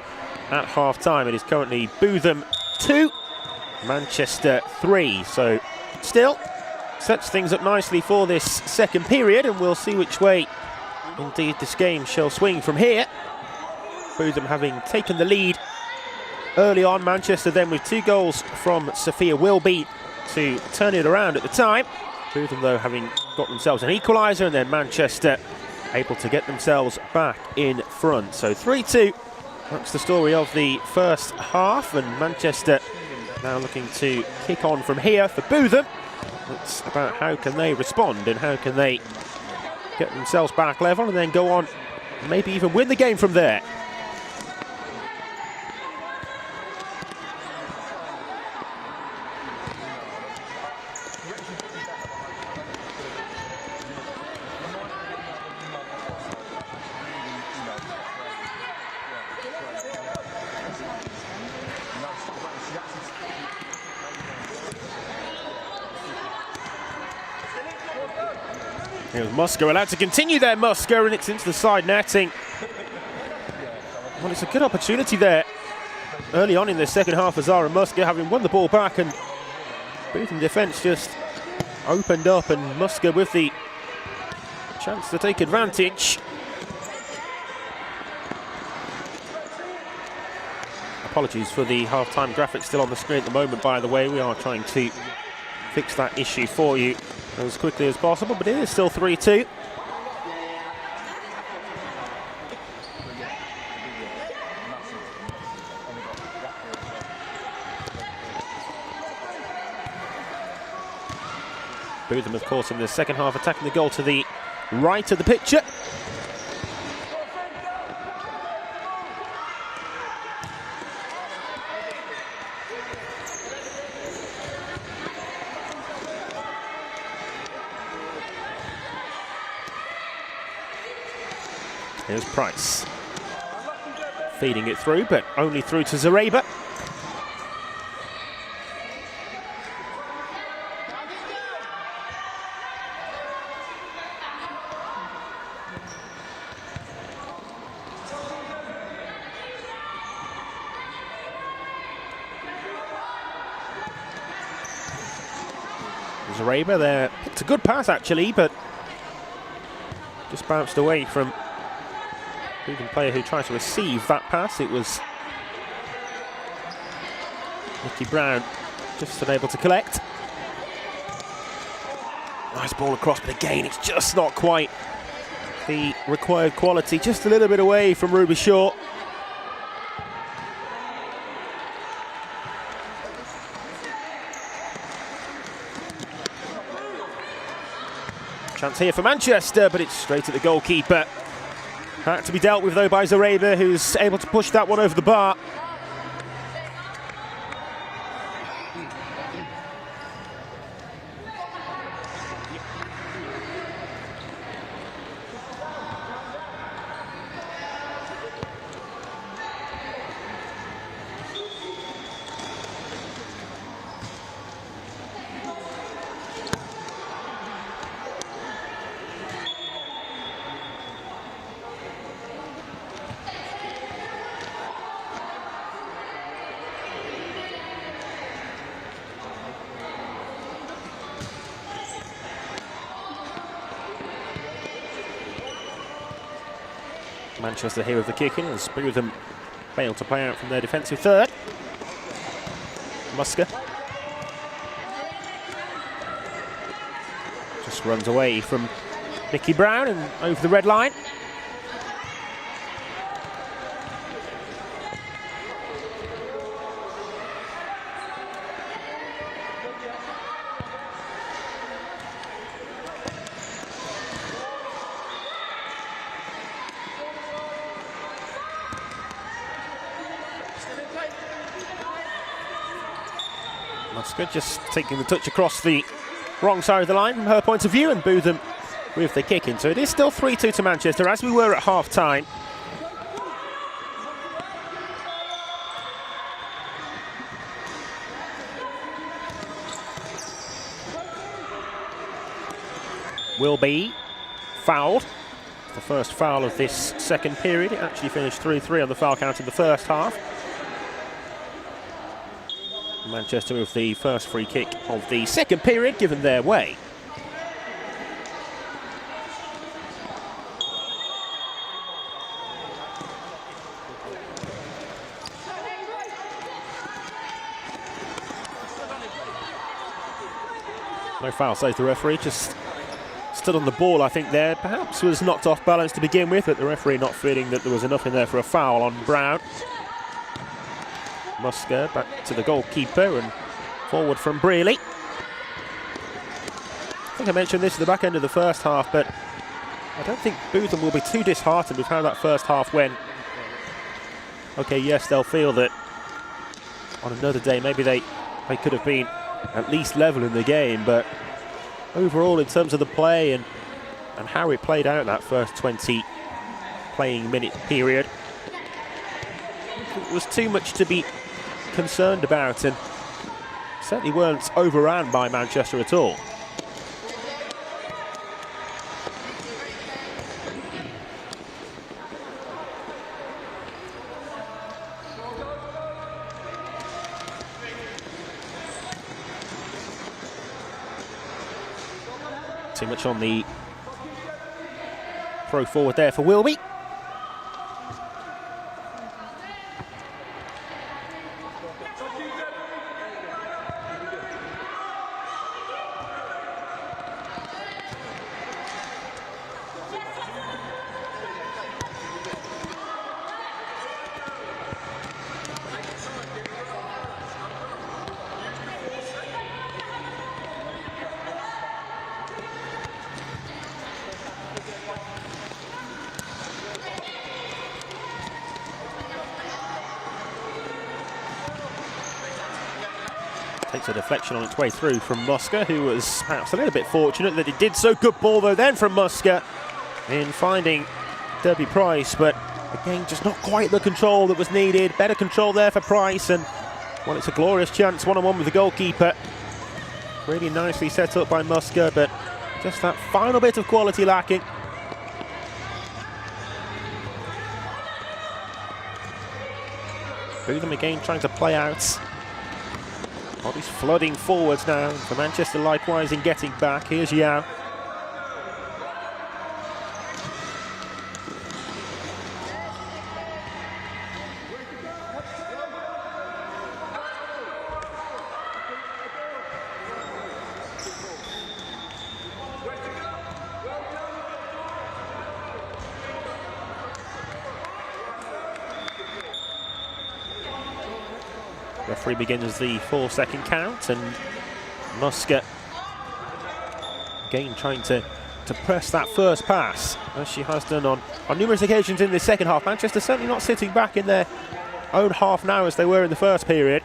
At half-time it is currently Bootham 2, Manchester 3. So still sets things up nicely for this second period, and we'll see which way indeed this game shall swing from here. Bootham having taken the lead early on, Manchester then with 2 goals from Sophia Wilby to turn it around at the time. Bootham though having got themselves an equaliser, and then Manchester able to get themselves back in front. So 3-2, that's the story of the first half, and Manchester now looking to kick on from here for Bootham. It's about how can they respond and how can they get themselves back level and then go on and maybe even win the game from there. Here's Musker, allowed to continue there, Musker, and it's into the side netting. Well, it's a good opportunity there early on in the second half for Zara Musker, having won the ball back, and Bootham defence just opened up, and Musker with the chance to take advantage. Apologies for the half-time graphics still on the screen at the moment, by the way. We are trying to fix that issue for you as quickly as possible, but it is still 3-2. Bootham, of course, in the second half attacking the goal to the right of the picture. Here's Price, feeding it through, but only through to Zareba. Zareba there, it's a good pass actually, but just bounced away from the player who tried to receive that pass. It was Nikki Brown, just unable to collect. Nice ball across, but again, it's just not quite the required quality. Just a little bit away from Ruby Shaw. Chance here for Manchester, but it's straight at the goalkeeper. Had to be dealt with though by Zareba, who's able to push that one over the bar. Manchester here with the kick in as Bootham failed to play out from their defensive third. Musker just runs away from Nikki Brown and over the red line. Musker just taking the touch across the wrong side of the line from her point of view, and Bootham with the kick in. So it is still 3-2 to Manchester, as we were at half-time. will be fouled. The first foul of this second period. It actually finished 3-3 on the foul count in the first half. Manchester with the first free kick of the second period given their way. No foul, says the referee. Just stood on the ball, I think, there. Perhaps was knocked off balance to begin with, but the referee not feeling that there was enough in there for a foul on Brown. Musker back to the goalkeeper and forward from Brearley. I think I mentioned this at the back end of the first half, but I don't think Bootham will be too disheartened with how that first half went. Okay, yes, they'll feel that on another day maybe they could have been at least level in the game, but overall in terms of the play and how it played out that first 20 playing minute period, it was too much to be concerned about and certainly weren't overran by Manchester at all. Too much on the throw forward there for Wilby. Takes a deflection on its way through from Musker, who was perhaps a little bit fortunate that it did so. Good ball though then from Musker in finding Derby Price, but again just not quite the control that was needed. Better control there for Price, and well, it's a glorious chance one-on-one with the goalkeeper. Really nicely set up by Musker, but just that final bit of quality lacking. Bootham again trying to play out. Bodies flooding forwards now for Manchester, likewise in getting back. Here's Yao. Referee begins the 4-second count, and Musker again trying to press that first pass, as she has done on numerous occasions in this second half. Manchester certainly not sitting back in their own half now as they were in the first period.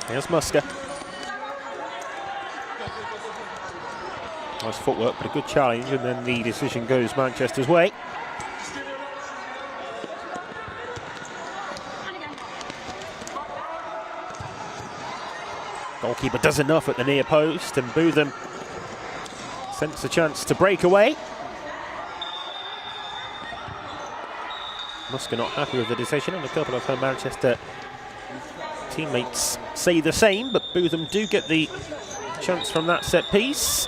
Here's Musker. Nice footwork, but a good challenge, and then the decision goes Manchester's way. Goalkeeper does enough at the near post, and Bootham sense a chance to break away. Musker not happy with the decision, and a couple of her Manchester teammates say the same, but Bootham do get the chance from that set piece.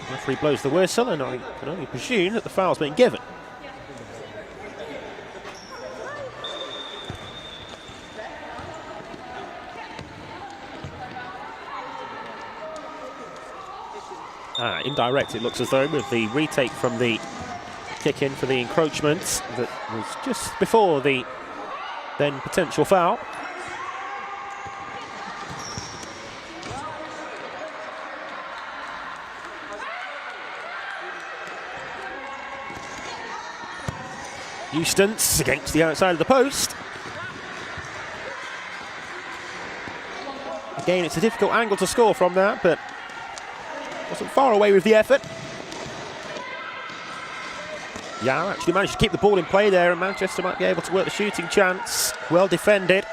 Referee blows the whistle, and I can only presume that the foul's been given. Indirect it looks as though, with the retake from the kick in for the encroachment that was just before the then potential foul. Eustace against the outside of the post. Again, it's a difficult angle to score from that, but wasn't far away with the effort. Yeah, actually managed to keep the ball in play there, and Manchester might be able to work the shooting chance. Well defended.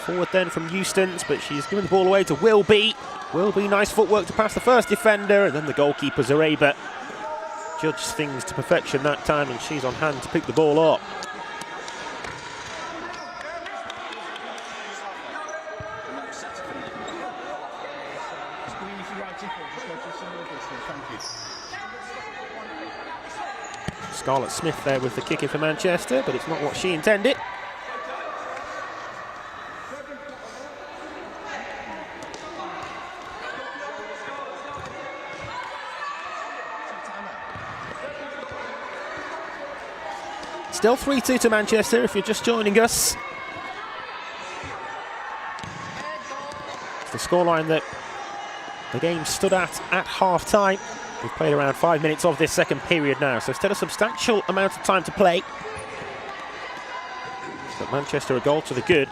Forward then from Eustace, but she's given the ball away to Wilby. Wilby, nice footwork to pass the first defender, and then the goalkeeper Zareba judged things to perfection that time, and she's on hand to pick the ball up. Scarlett Smith there with the kick in for Manchester, but it's not what she intended. Still 3-2 to Manchester if you're just joining us. It's the scoreline that the game stood at half-time. We've played around 5 minutes of this second period now, so still a substantial amount of time to play. But Manchester a goal to the good.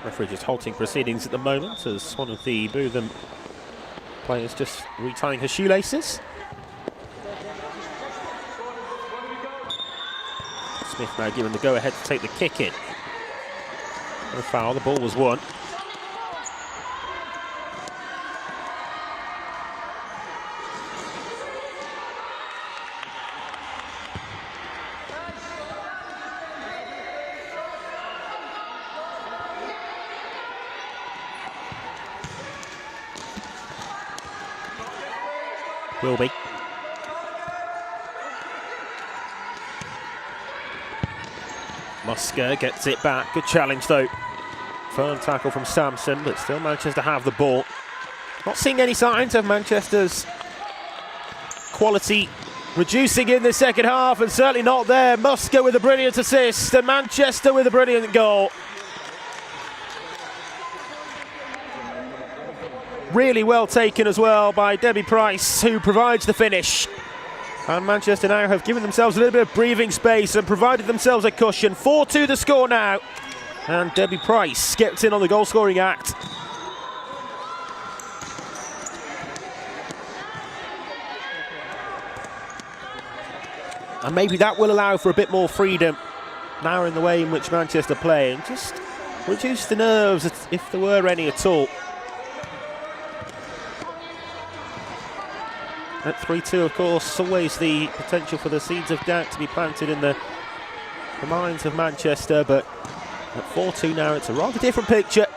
Referee just halting proceedings at the moment as one of the Bootham players just retying her shoelaces. Smith now given the go-ahead to take the kick in. No foul, the ball was won. Wilby. Musker gets it back. Good challenge though. Firm tackle from Sampson, but still manages to have the ball. Not seeing any signs of Manchester's quality reducing in the second half, and certainly not there. Musker with a brilliant assist, and Manchester with a brilliant goal. Really well taken as well by Debbie Price, who provides the finish. And Manchester now have given themselves a little bit of breathing space and provided themselves a cushion. 4-2 the score now. And Debbie Price gets in on the goal-scoring act. And maybe that will allow for a bit more freedom now in the way in which Manchester play, and just reduce the nerves if there were any at all. At 3-2, of course, always the potential for the seeds of doubt to be planted in the minds of Manchester, but at 4-2 now, it's a rather different picture.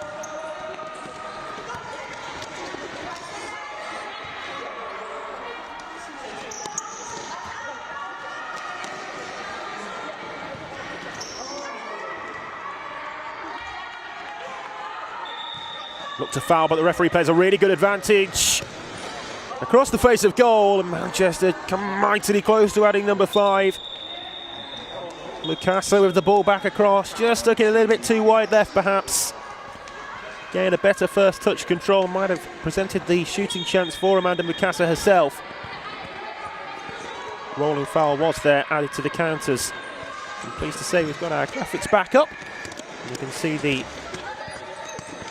Look to foul, but the referee plays a really good advantage. Across the face of goal, and Manchester come mightily close to adding number 5. Mukasa with the ball back across, just looking a little bit too wide left perhaps. Getting a better first touch control, might have presented the shooting chance for Amanda Mukasa herself. Rolling foul was there, added to the counters. I'm pleased to say we've got our graphics back up. And you can see the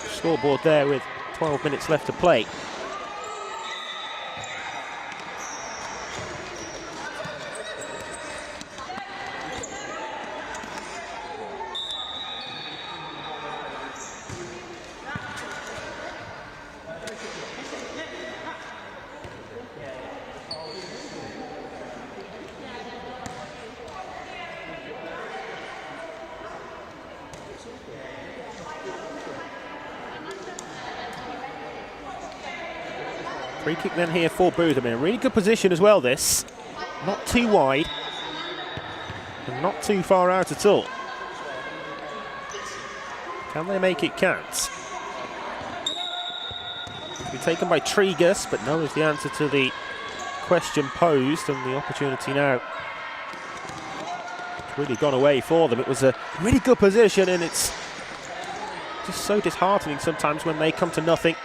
scoreboard there with 12 minutes left to play. Free kick then here for Bootham, in a really good position as well this. Not too wide, and not too far out at all. Can they make it count? taken by Tregus, but no is the answer to the question posed, and the opportunity now really gone away for them. It was a really good position, and it's just so disheartening sometimes when they come to nothing.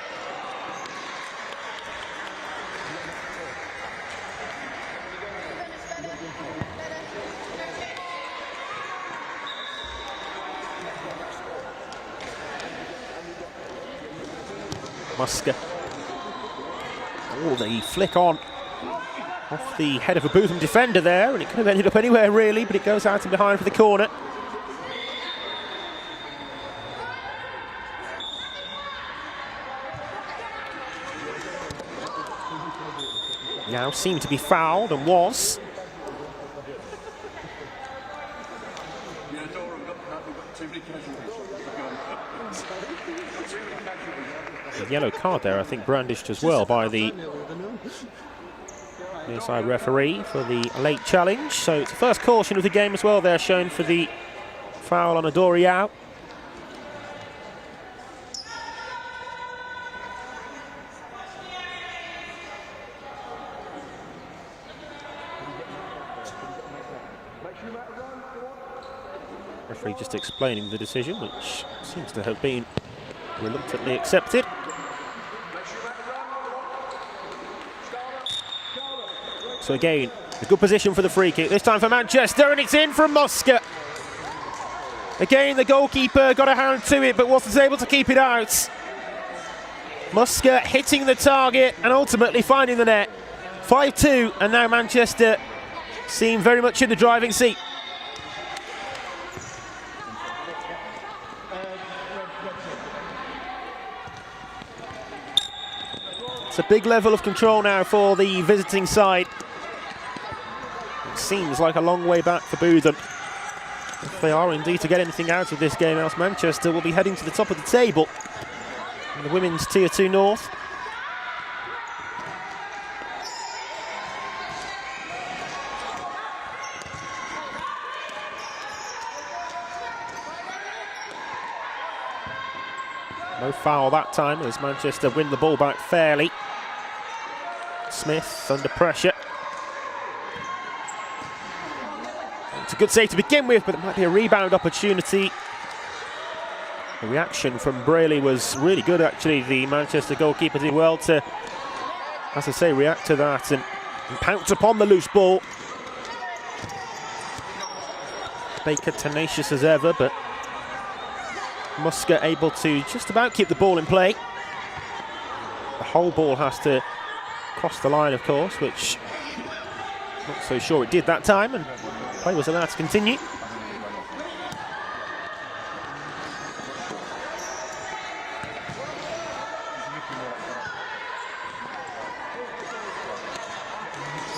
Musker. Oh, the flick on off the head of a Bootham defender there, and it could have ended up anywhere really, but it goes out and behind for the corner. Now seemed to be fouled, and was. A yellow card there, I think, brandished as well by the near side referee for the late challenge. So it's the first caution of the game as well there, shown for the foul on Adori Yao. Referee just explaining the decision, which seems to have been reluctantly accepted. So again, a good position for the free kick, this time for Manchester, and it's in from Musker. Again, the goalkeeper got a hand to it, but wasn't able to keep it out. Musker hitting the target and ultimately finding the net. 5-2, and now Manchester seem very much in the driving seat. It's a big level of control now for the visiting side. It seems like a long way back for Bootham, if they are indeed to get anything out of this game, else Manchester will be heading to the top of the table in the Women's Tier 2 North. No foul that time as Manchester win the ball back fairly. Smith under pressure. It's a good save to begin with, but it might be a rebound opportunity. The reaction from Braley was really good, actually. The Manchester goalkeeper did well to, as I say, react to that and pounce upon the loose ball. Baker tenacious as ever, but Musker able to just about keep the ball in play. The whole ball has to cross the line, of course, which I'm not so sure it did that time, and play was allowed to continue.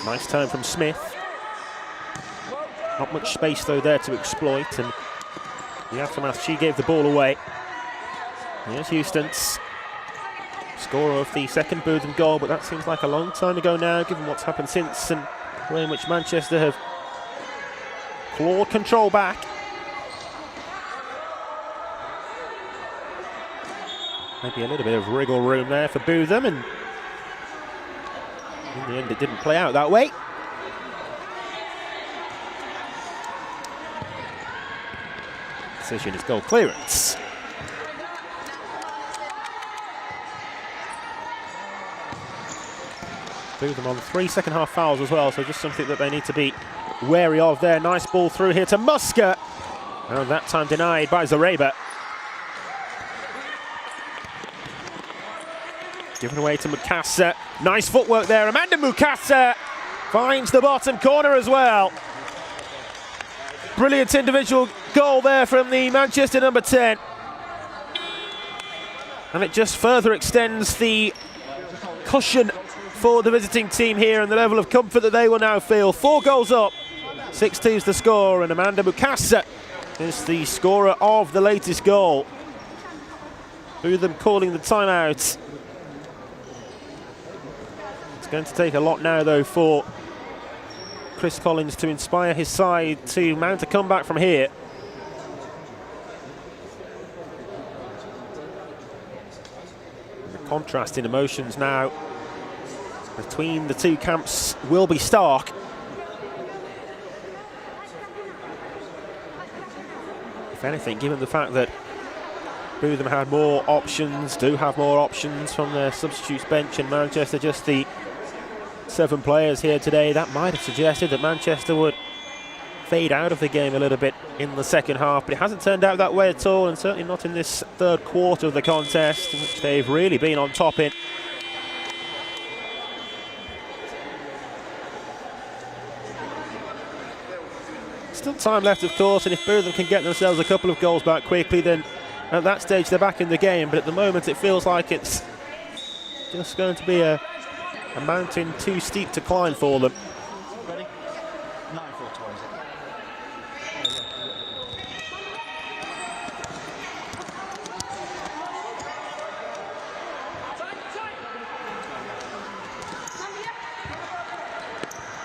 Nice turn from Smith. Not much space though there to exploit, and the aftermath, she gave the ball away. Here's Houston's scorer of the second Bootham goal, but that seems like a long time ago now, given what's happened since and the way in which Manchester have clawed control back. Maybe a little bit of wriggle room there for Bootham, and in the end it didn't play out that way. Decision is goal clearance. Bootham on 3 second half fouls as well, so just something that they need to be wary of there. Nice ball through here to Musker, and that time denied by Zareba. Given away to Mukasa. Nice footwork there. Amanda Mukasa finds the bottom corner as well. Brilliant individual goal there from the Manchester number 10. And it just further extends the cushion for the visiting team here and the level of comfort that they will now feel. 4 goals up, 6-2 is the score, and Amanda Mukasa is the scorer of the latest goal. Bootham calling the timeout. It's going to take a lot now though for Chris Collins to inspire his side to mount a comeback from here. The Contrast in emotions now between the two camps will be stark. If anything, given the fact that Bootham had more options, do have more options from their substitutes bench, and Manchester just the 7 players here today, that might have suggested that Manchester would fade out of the game a little bit in the second half, but it hasn't turned out that way at all, and certainly not in this third quarter of the contest, which they've really been on top in. Still time left, of course, and if Bootham can get themselves a couple of goals back quickly, then at that stage they're back in the game. But at the moment it feels like it's just going to be a mountain too steep to climb for them. Ready? 9-4-20.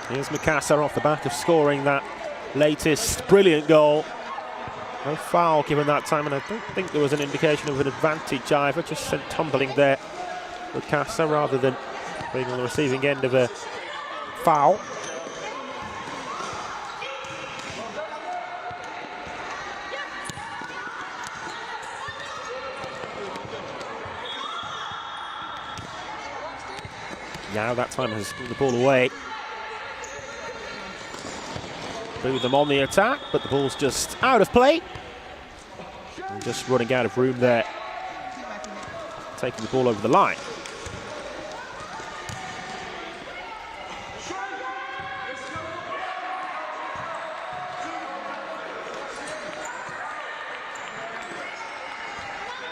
Here's Mikasa off the back of scoring that latest brilliant goal. No foul given that time, and I don't think there was an indication of an advantage either, just sent tumbling there Mikasa rather than being on the receiving end of a foul. Now that time has pulled the ball away. Bootham on the attack, but the ball's just out of play. And just running out of room there. Taking the ball over the line.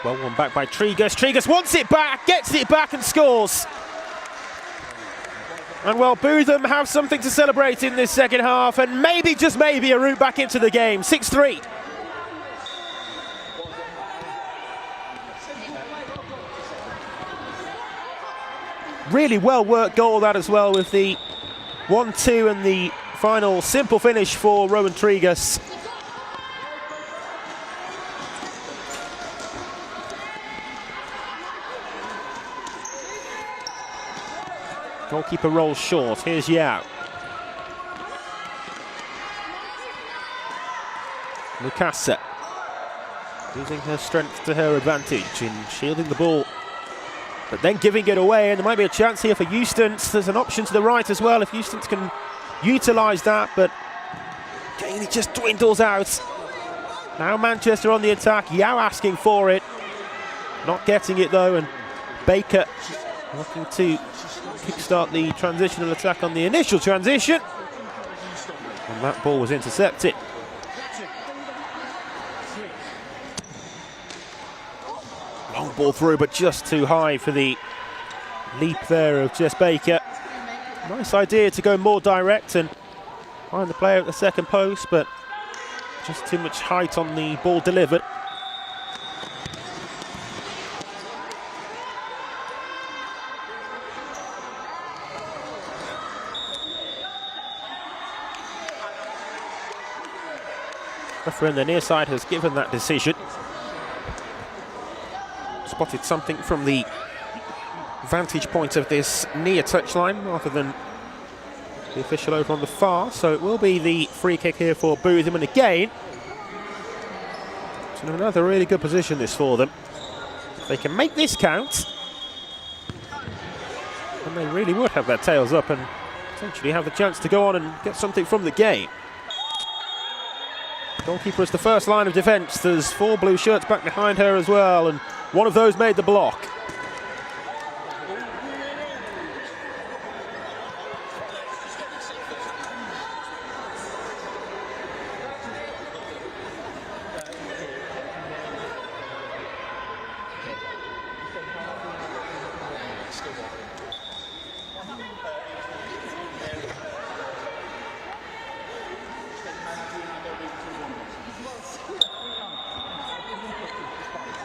Well, one back by Trigas. Trigas wants it back, gets it back and scores. And well, Bootham have something to celebrate in this second half, and maybe, just maybe, a route back into the game. 6-3. Really well-worked goal that as well, with the 1-2 and the final simple finish for Rowan Trigas. Goalkeeper rolls short. Here's Yao. Mikasa using her strength to her advantage in shielding the ball, but then giving it away, and there might be a chance here for Eustace. There's an option to the right as well if Eustace can utilise that, but again it just dwindles out. Now Manchester on the attack. Yao asking for it, not getting it though, and Baker looking to kickstart the transitional attack on the initial transition, and that ball was intercepted. Long ball through, but just too high for the leap there of Jess Baker. Nice idea to go more direct and find the player at the second post, but just too much height on the ball delivered. Referee on the near side has given that decision. Spotted something from the vantage point of this near touchline rather than the official over on the far, so it will be the free kick here for Bootham, and again it's in another really good position this for them. If they can make this count, then they really would have their tails up and potentially have the chance to go on and get something from the game. Goalkeeper is the first line of defence. There's 4 blue shirts back behind her as well, and one of those made the block.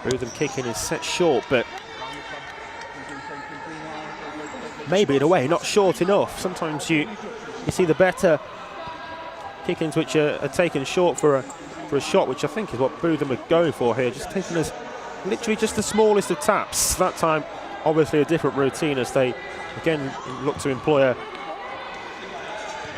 Bootham kicking is set short, but maybe in a way not short enough. Sometimes you see the better kick-ins which are taken short for a shot, which I think is what Bootham are going for here. Just taking us literally just the smallest of taps. That time obviously a different routine as they again look to employ a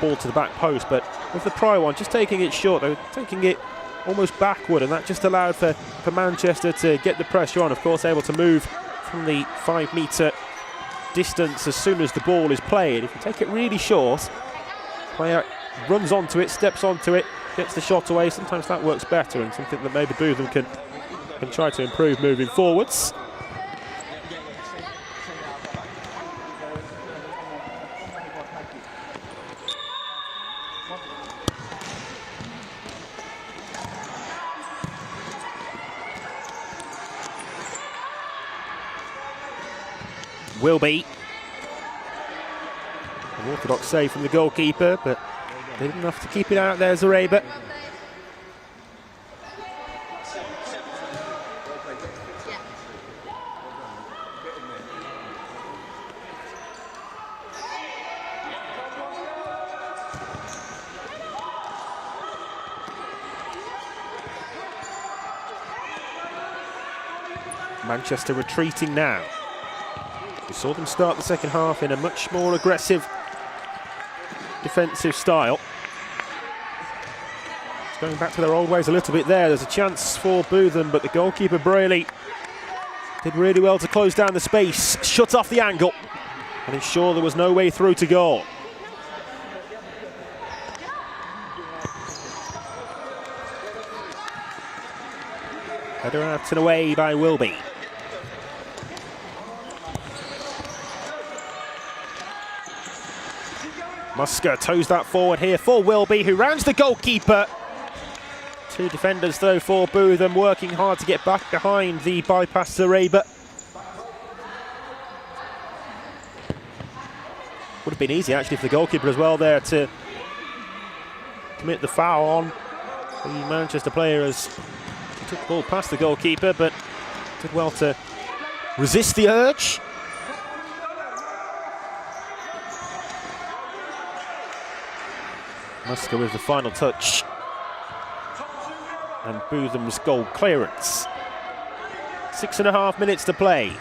ball to the back post, but with the prior one just taking it short, they were taking it almost backward, and that just allowed for Manchester to get the pressure on. Of course, able to move from the 5 metre distance as soon as the ball is played. If you take it really short, player runs onto it, steps onto it, gets the shot away. Sometimes that works better, and something that maybe Bootham can try to improve moving forwards. Will be an orthodox save from the goalkeeper, but did enough to keep it out there, Zareba. Manchester retreating now. We saw them start the second half in a much more aggressive defensive style. It's going back to their old ways a little bit there. There's a chance for Bootham, but the goalkeeper Braley did really well to close down the space, shut off the angle, and ensure there was no way through to goal. Header out and away by Wilby. Musker toes that forward here for Wilby, who rounds the goalkeeper. 2 defenders though for Bootham, working hard to get back behind the bypass Zareba. Would have been easy actually for the goalkeeper as well there to commit the foul on the Manchester player as he took the ball past the goalkeeper, but did well to resist the urge. Musker with the final touch, and Bootham's goal clearance. 6.5 minutes to play.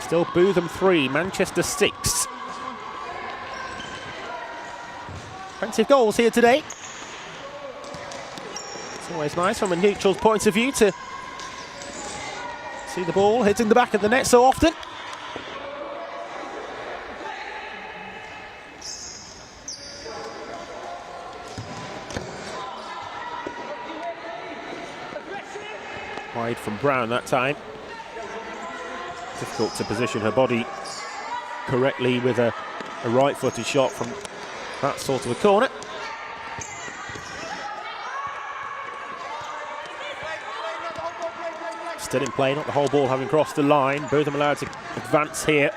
Still Bootham 3, Manchester 6. Plenty of goals here today. It's always nice from a neutral's point of view to see the ball hitting the back of the net so often. Wide from Brown that time. Difficult to position her body correctly with a right-footed shot from that sort of a corner. Still in play, not the whole ball having crossed the line. Bootham allowed to advance here.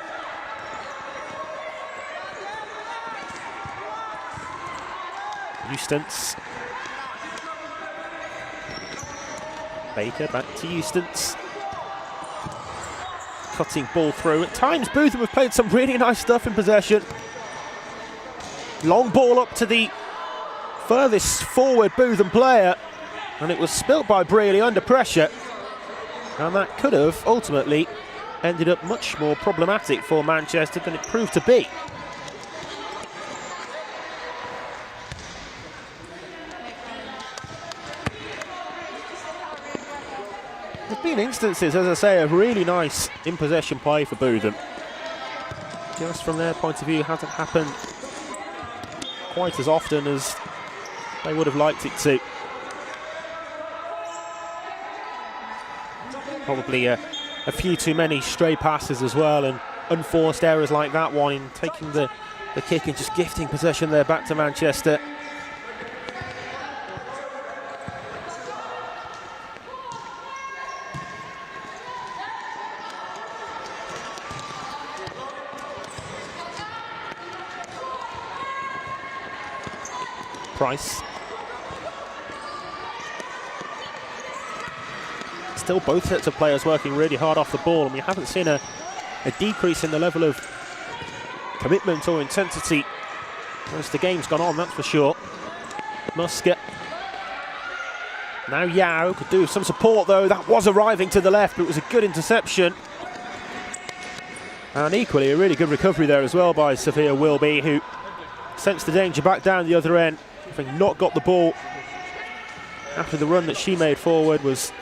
Eustace. Baker back to Eustace. Cutting ball through. At times Bootham have played some really nice stuff in possession. Long ball up to the furthest forward Bootham player, and it was spilt by Braley under pressure, and that could have ultimately ended up much more problematic for Manchester than it proved to be. There's been instances, as I say, of really nice in-possession play for Bootham. Just from their point of view, hasn't happened quite as often as they would have liked it to. Probably a few too many stray passes as well, and unforced errors like that one in taking the kick and just gifting possession there back to Manchester. Price. Still both sets of players working really hard off the ball, and we haven't seen a decrease in the level of commitment or intensity as the game's gone on, that's for sure. Musker. Now Yao could do some support though. That was arriving to the left, but it was a good interception. And equally, a really good recovery there as well by Sophia Wilby, who sensed the danger back down the other end, having not got the ball after the run that she made forward, was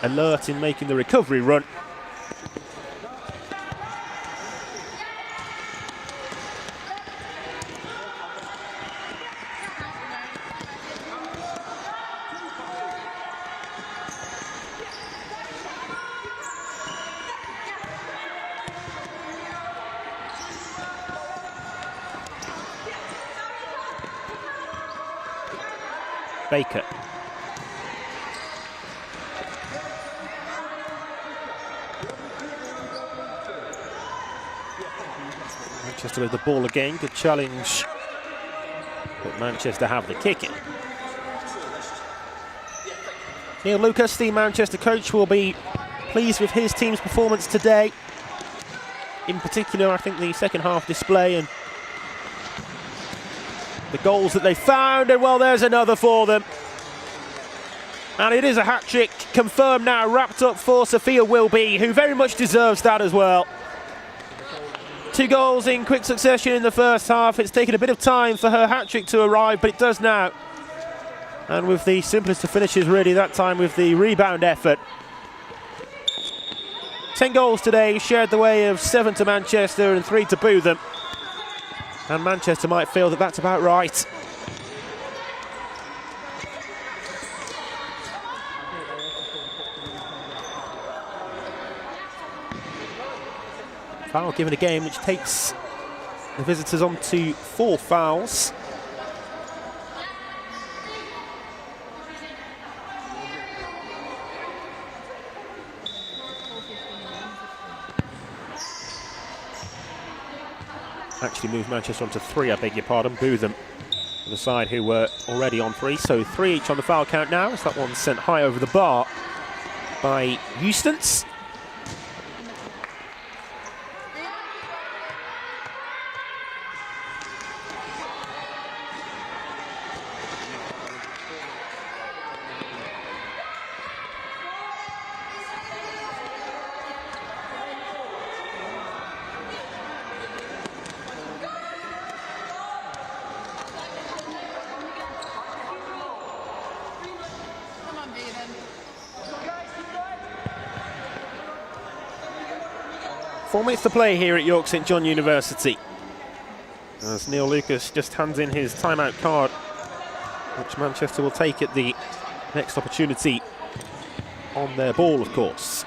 alert in making the recovery run. Baker. Manchester with the ball again, good challenge, but Manchester have the kick in. Neil Lucas, the Manchester coach, will be pleased with his team's performance today. In particular, I think the second half display and the goals that they found, and well, there's another for them. And it is a hat-trick confirmed now, wrapped up for Sophia Wilby, who very much deserves that as well. 2 goals in quick succession in the first half. It's taken a bit of time for her hat-trick to arrive, but it does now. And with the simplest of finishes, really, that time with the rebound effort. 10 goals today, shared the way of 7 to Manchester and 3 to Bootham. And Manchester might feel that that's about right. Foul given a game which takes the visitors on to 4 fouls. Actually moved Manchester on to 3, I beg your pardon. Bootham, the side who were already on 3, so 3 each on the foul count now, as that one's sent high over the bar by Eustace. Four minutes to play here at York St John University, as Neil Lucas just hands in his timeout card, which Manchester will take at the next opportunity on their ball, of course.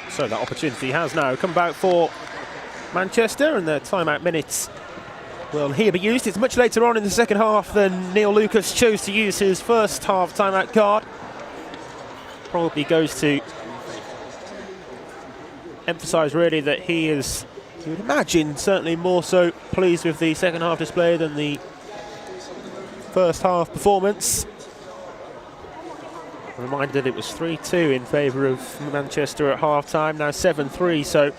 So that opportunity has now come back for Manchester, and their timeout minutes will here be used. It's much later on in the second half than Neil Lucas chose to use his first half timeout card. Probably goes to emphasise really that he is, you would imagine, certainly more so pleased with the second half display than the first half performance. Reminded it was 3-2 in favour of Manchester at half-time, now 7-3, so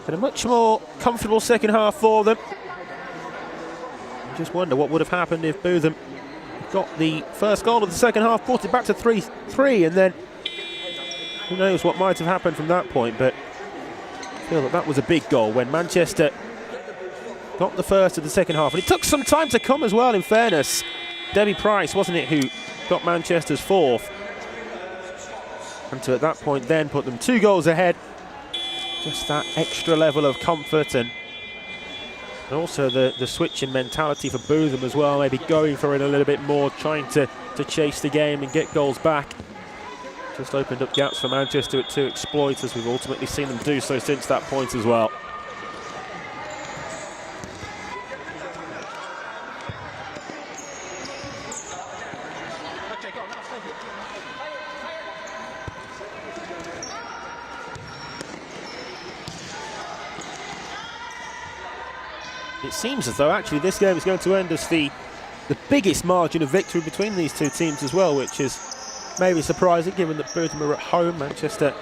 been a much more comfortable second half for them. I just wonder what would have happened if Bootham got the first goal of the second half, brought it back to 3-3, and then who knows what might have happened from that point, but I feel that that was a big goal when Manchester got the first of the second half. And it took some time to come as well, in fairness. Debbie Price, wasn't it, who got Manchester's fourth? And to at that point then put them 2 goals ahead. Just that extra level of comfort, and also the switch in mentality for Bootham as well, maybe going for it a little bit more, trying to chase the game and get goals back. Just opened up gaps for Manchester to exploit, as we've ultimately seen them do so since that point as well. It seems as though actually this game is going to end as the biggest margin of victory between these two teams as well, which is maybe surprising given that Bootham are at home, Manchester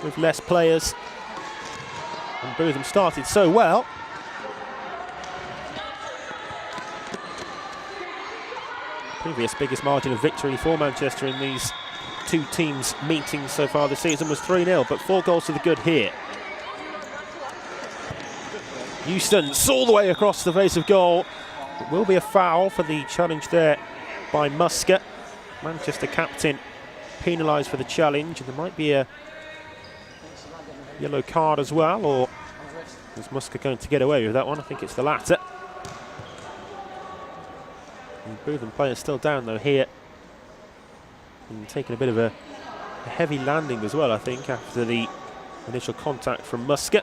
with less players. And Bootham started so well. Previous biggest margin of victory for Manchester in these two teams' meetings so far this season was 3-0, but 4 goals to the good here. Houston all the way across the face of goal. It will be a foul for the challenge there by Musker. Manchester captain penalised for the challenge, and there might be a yellow card as well, or is Musker going to get away with that one? I think it's the latter. And Bootham players still down though here, and taking a bit of a heavy landing as well, I think, after the initial contact from Musker.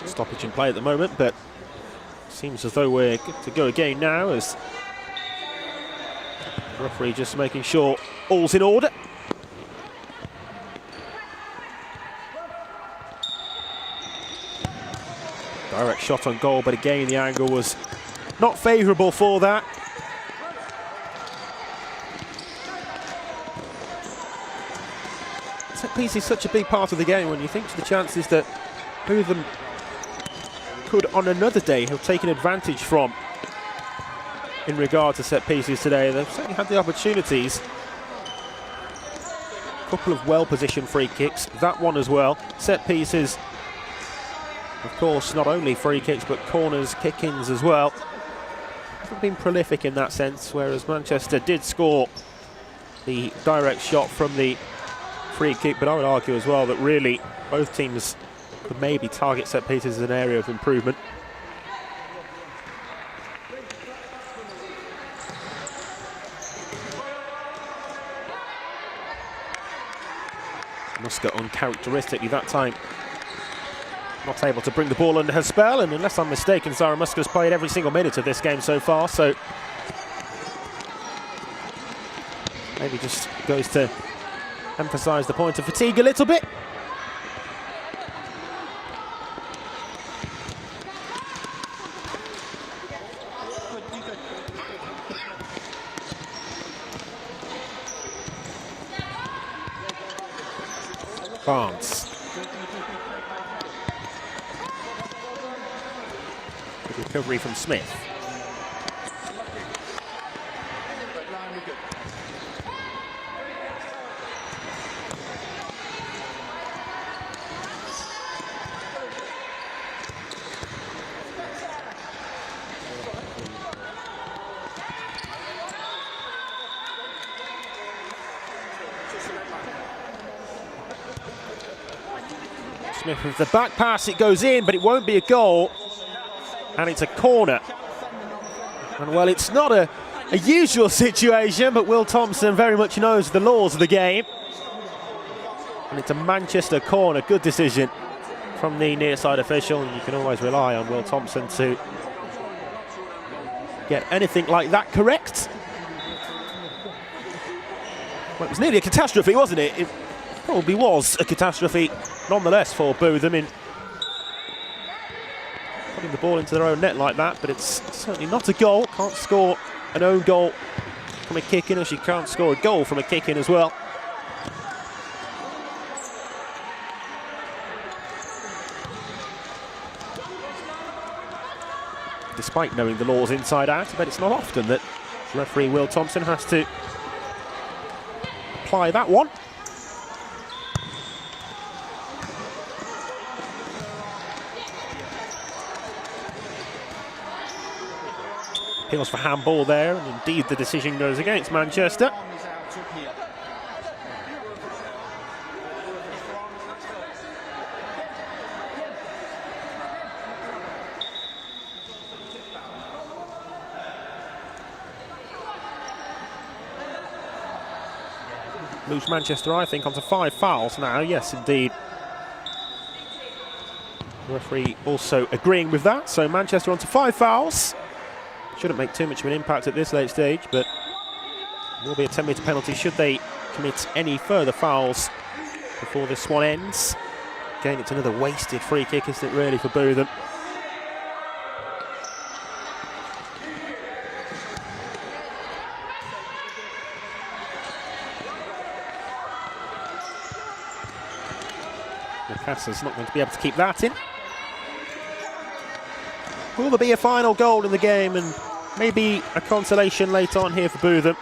Stoppage in play at the moment, but seems as though we're good to go again now, as the referee just making sure all's in order. Direct shot on goal, but again the angle was not favourable for that. Set piece is such a big part of the game. When you think to the chances that Bootham could on another day have taken advantage from in regard to set pieces today, they've certainly had the opportunities. A couple of well-positioned free kicks, that one as well. Set pieces, of course, not only free kicks but corners, kick-ins as well. Haven't been prolific in that sense, whereas Manchester did score the direct shot from the free kick, but I would argue as well that really both teams could maybe target set pieces as an area of improvement. Musker uncharacteristically that time not able to bring the ball under her spell, and unless I'm mistaken, Zara Musker's played every single minute of this game so far, so maybe just goes to emphasise the point of fatigue a little bit. Barnes. Good recovery from Smith. Smith with the back pass, it goes in, but it won't be a goal, and it's a corner. And well, it's not a usual situation, but Will Thompson very much knows the laws of the game, and it's a Manchester corner. Good decision from the near side official, and you can always rely on Will Thompson to get anything like that correct. Well, it was nearly a catastrophe, wasn't it? It probably was a catastrophe nonetheless for Bootham in putting the ball into their own net like that, but it's certainly not a goal. Can't score an own goal from a kick-in, as you can't score a goal from a kick-in as well. Despite knowing the laws inside out, but it's not often that referee Will Thompson has to apply that one. Appeals for handball there, and indeed the decision goes against Manchester. Moves Manchester, I think, onto 5 fouls now. Yes, indeed. The referee also agreeing with that. So Manchester onto 5 fouls. Shouldn't make too much of an impact at this late stage, but will be a 10-metre penalty should they commit any further fouls before this one ends. Again, it's another wasted free kick, isn't it, really, for Bootham? Nakassa's not going to be able to keep that in. Will there be a final goal in the game and maybe a consolation late on here for Bootham?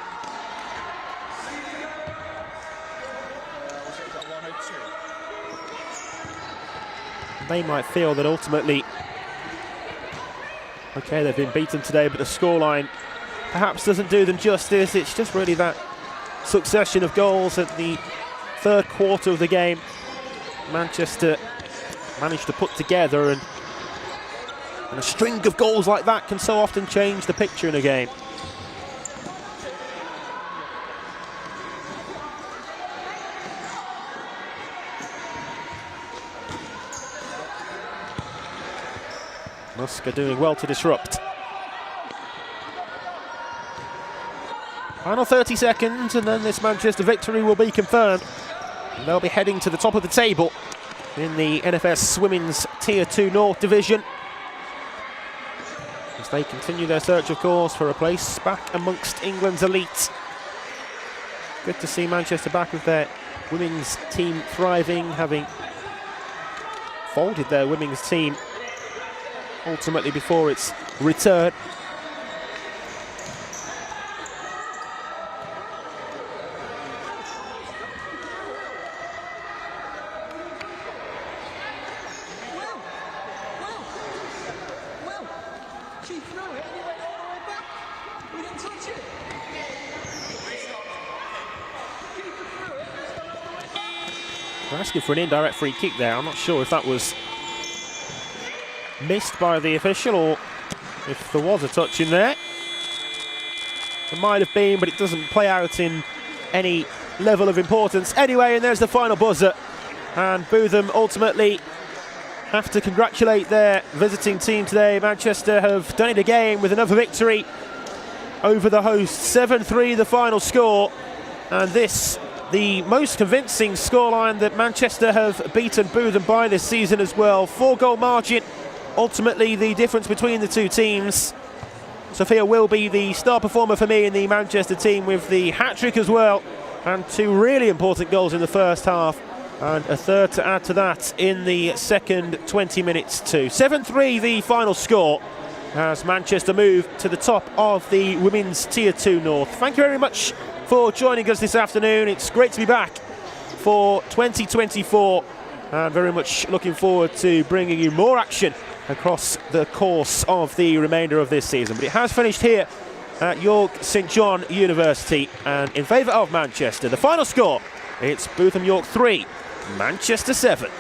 They might feel that ultimately, okay, they've been beaten today, but the scoreline perhaps doesn't do them justice. It's just really that succession of goals at the third quarter of the game Manchester managed to put together, and a string of goals like that can so often change the picture in a game. Muska doing well to disrupt. Final 30 seconds and then this Manchester victory will be confirmed. And they'll be heading to the top of the table in the NFS Women's Tier 2 North Division, as they continue their search, of course, for a place back amongst England's elite. Good to see Manchester back with their women's team thriving, having folded their women's team ultimately before its return. She threw it and it went all the way back. We didn't touch it. Keeper threw it and it's gone all the way back. They're asking for an indirect free kick there. I'm not sure if that was missed by the official or if there was a touch in there. There might have been, but it doesn't play out in any level of importance. Anyway, and there's the final buzzer. And Bootham ultimately have to congratulate their visiting team today. Manchester have done it again with another victory over the hosts. 7-3 the final score, and this the most convincing scoreline that Manchester have beaten Bootham by this season as well. 4-goal margin, ultimately the difference between the two teams. Sophia will be the star performer for me in the Manchester team with the hat-trick as well, and 2 really important goals in the first half, and a third to add to that in the second 20 minutes too. 7-3 the final score as Manchester move to the top of the Women's Tier 2 North. Thank you very much for joining us this afternoon. It's great to be back for 2024 and very much looking forward to bringing you more action across the course of the remainder of this season. But it has finished here at York St John University, and in favour of Manchester. The final score, it's Bootham York 3, Manchester 7.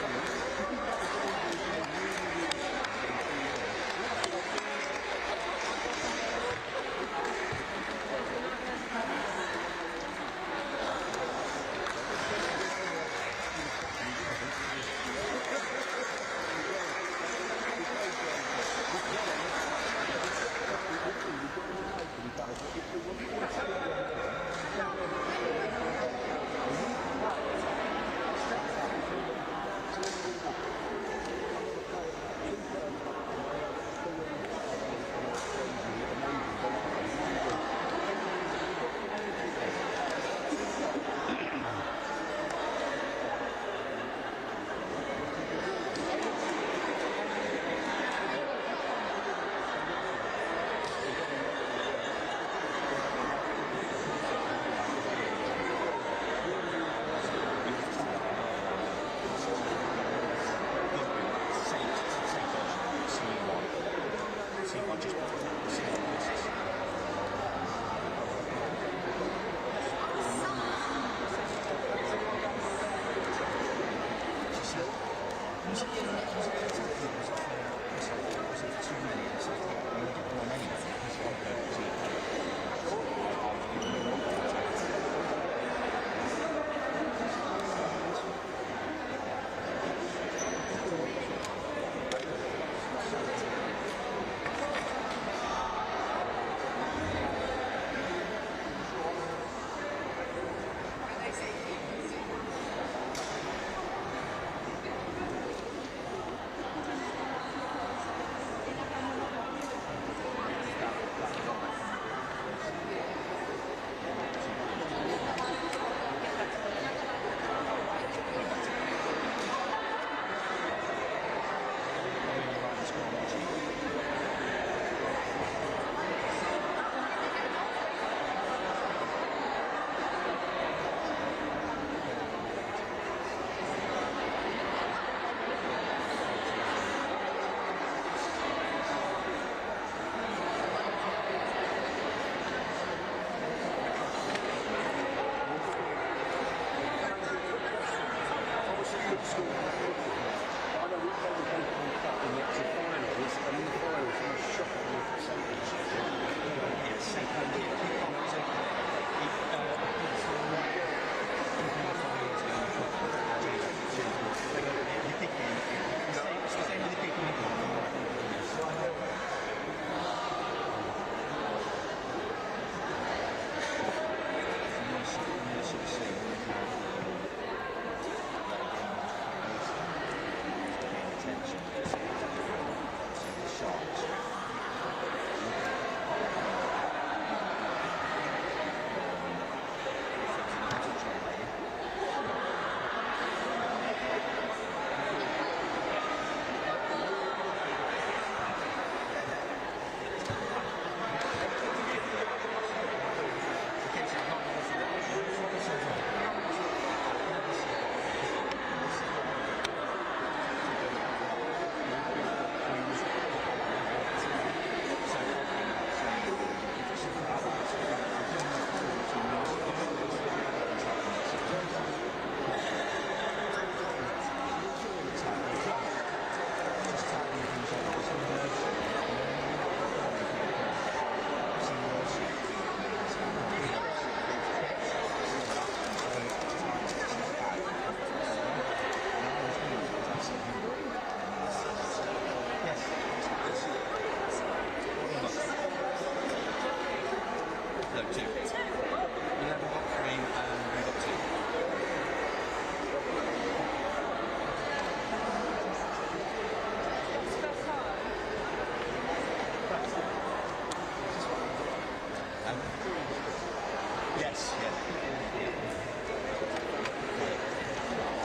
Yes, yeah.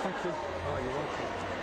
Thank you. Oh, you're welcome.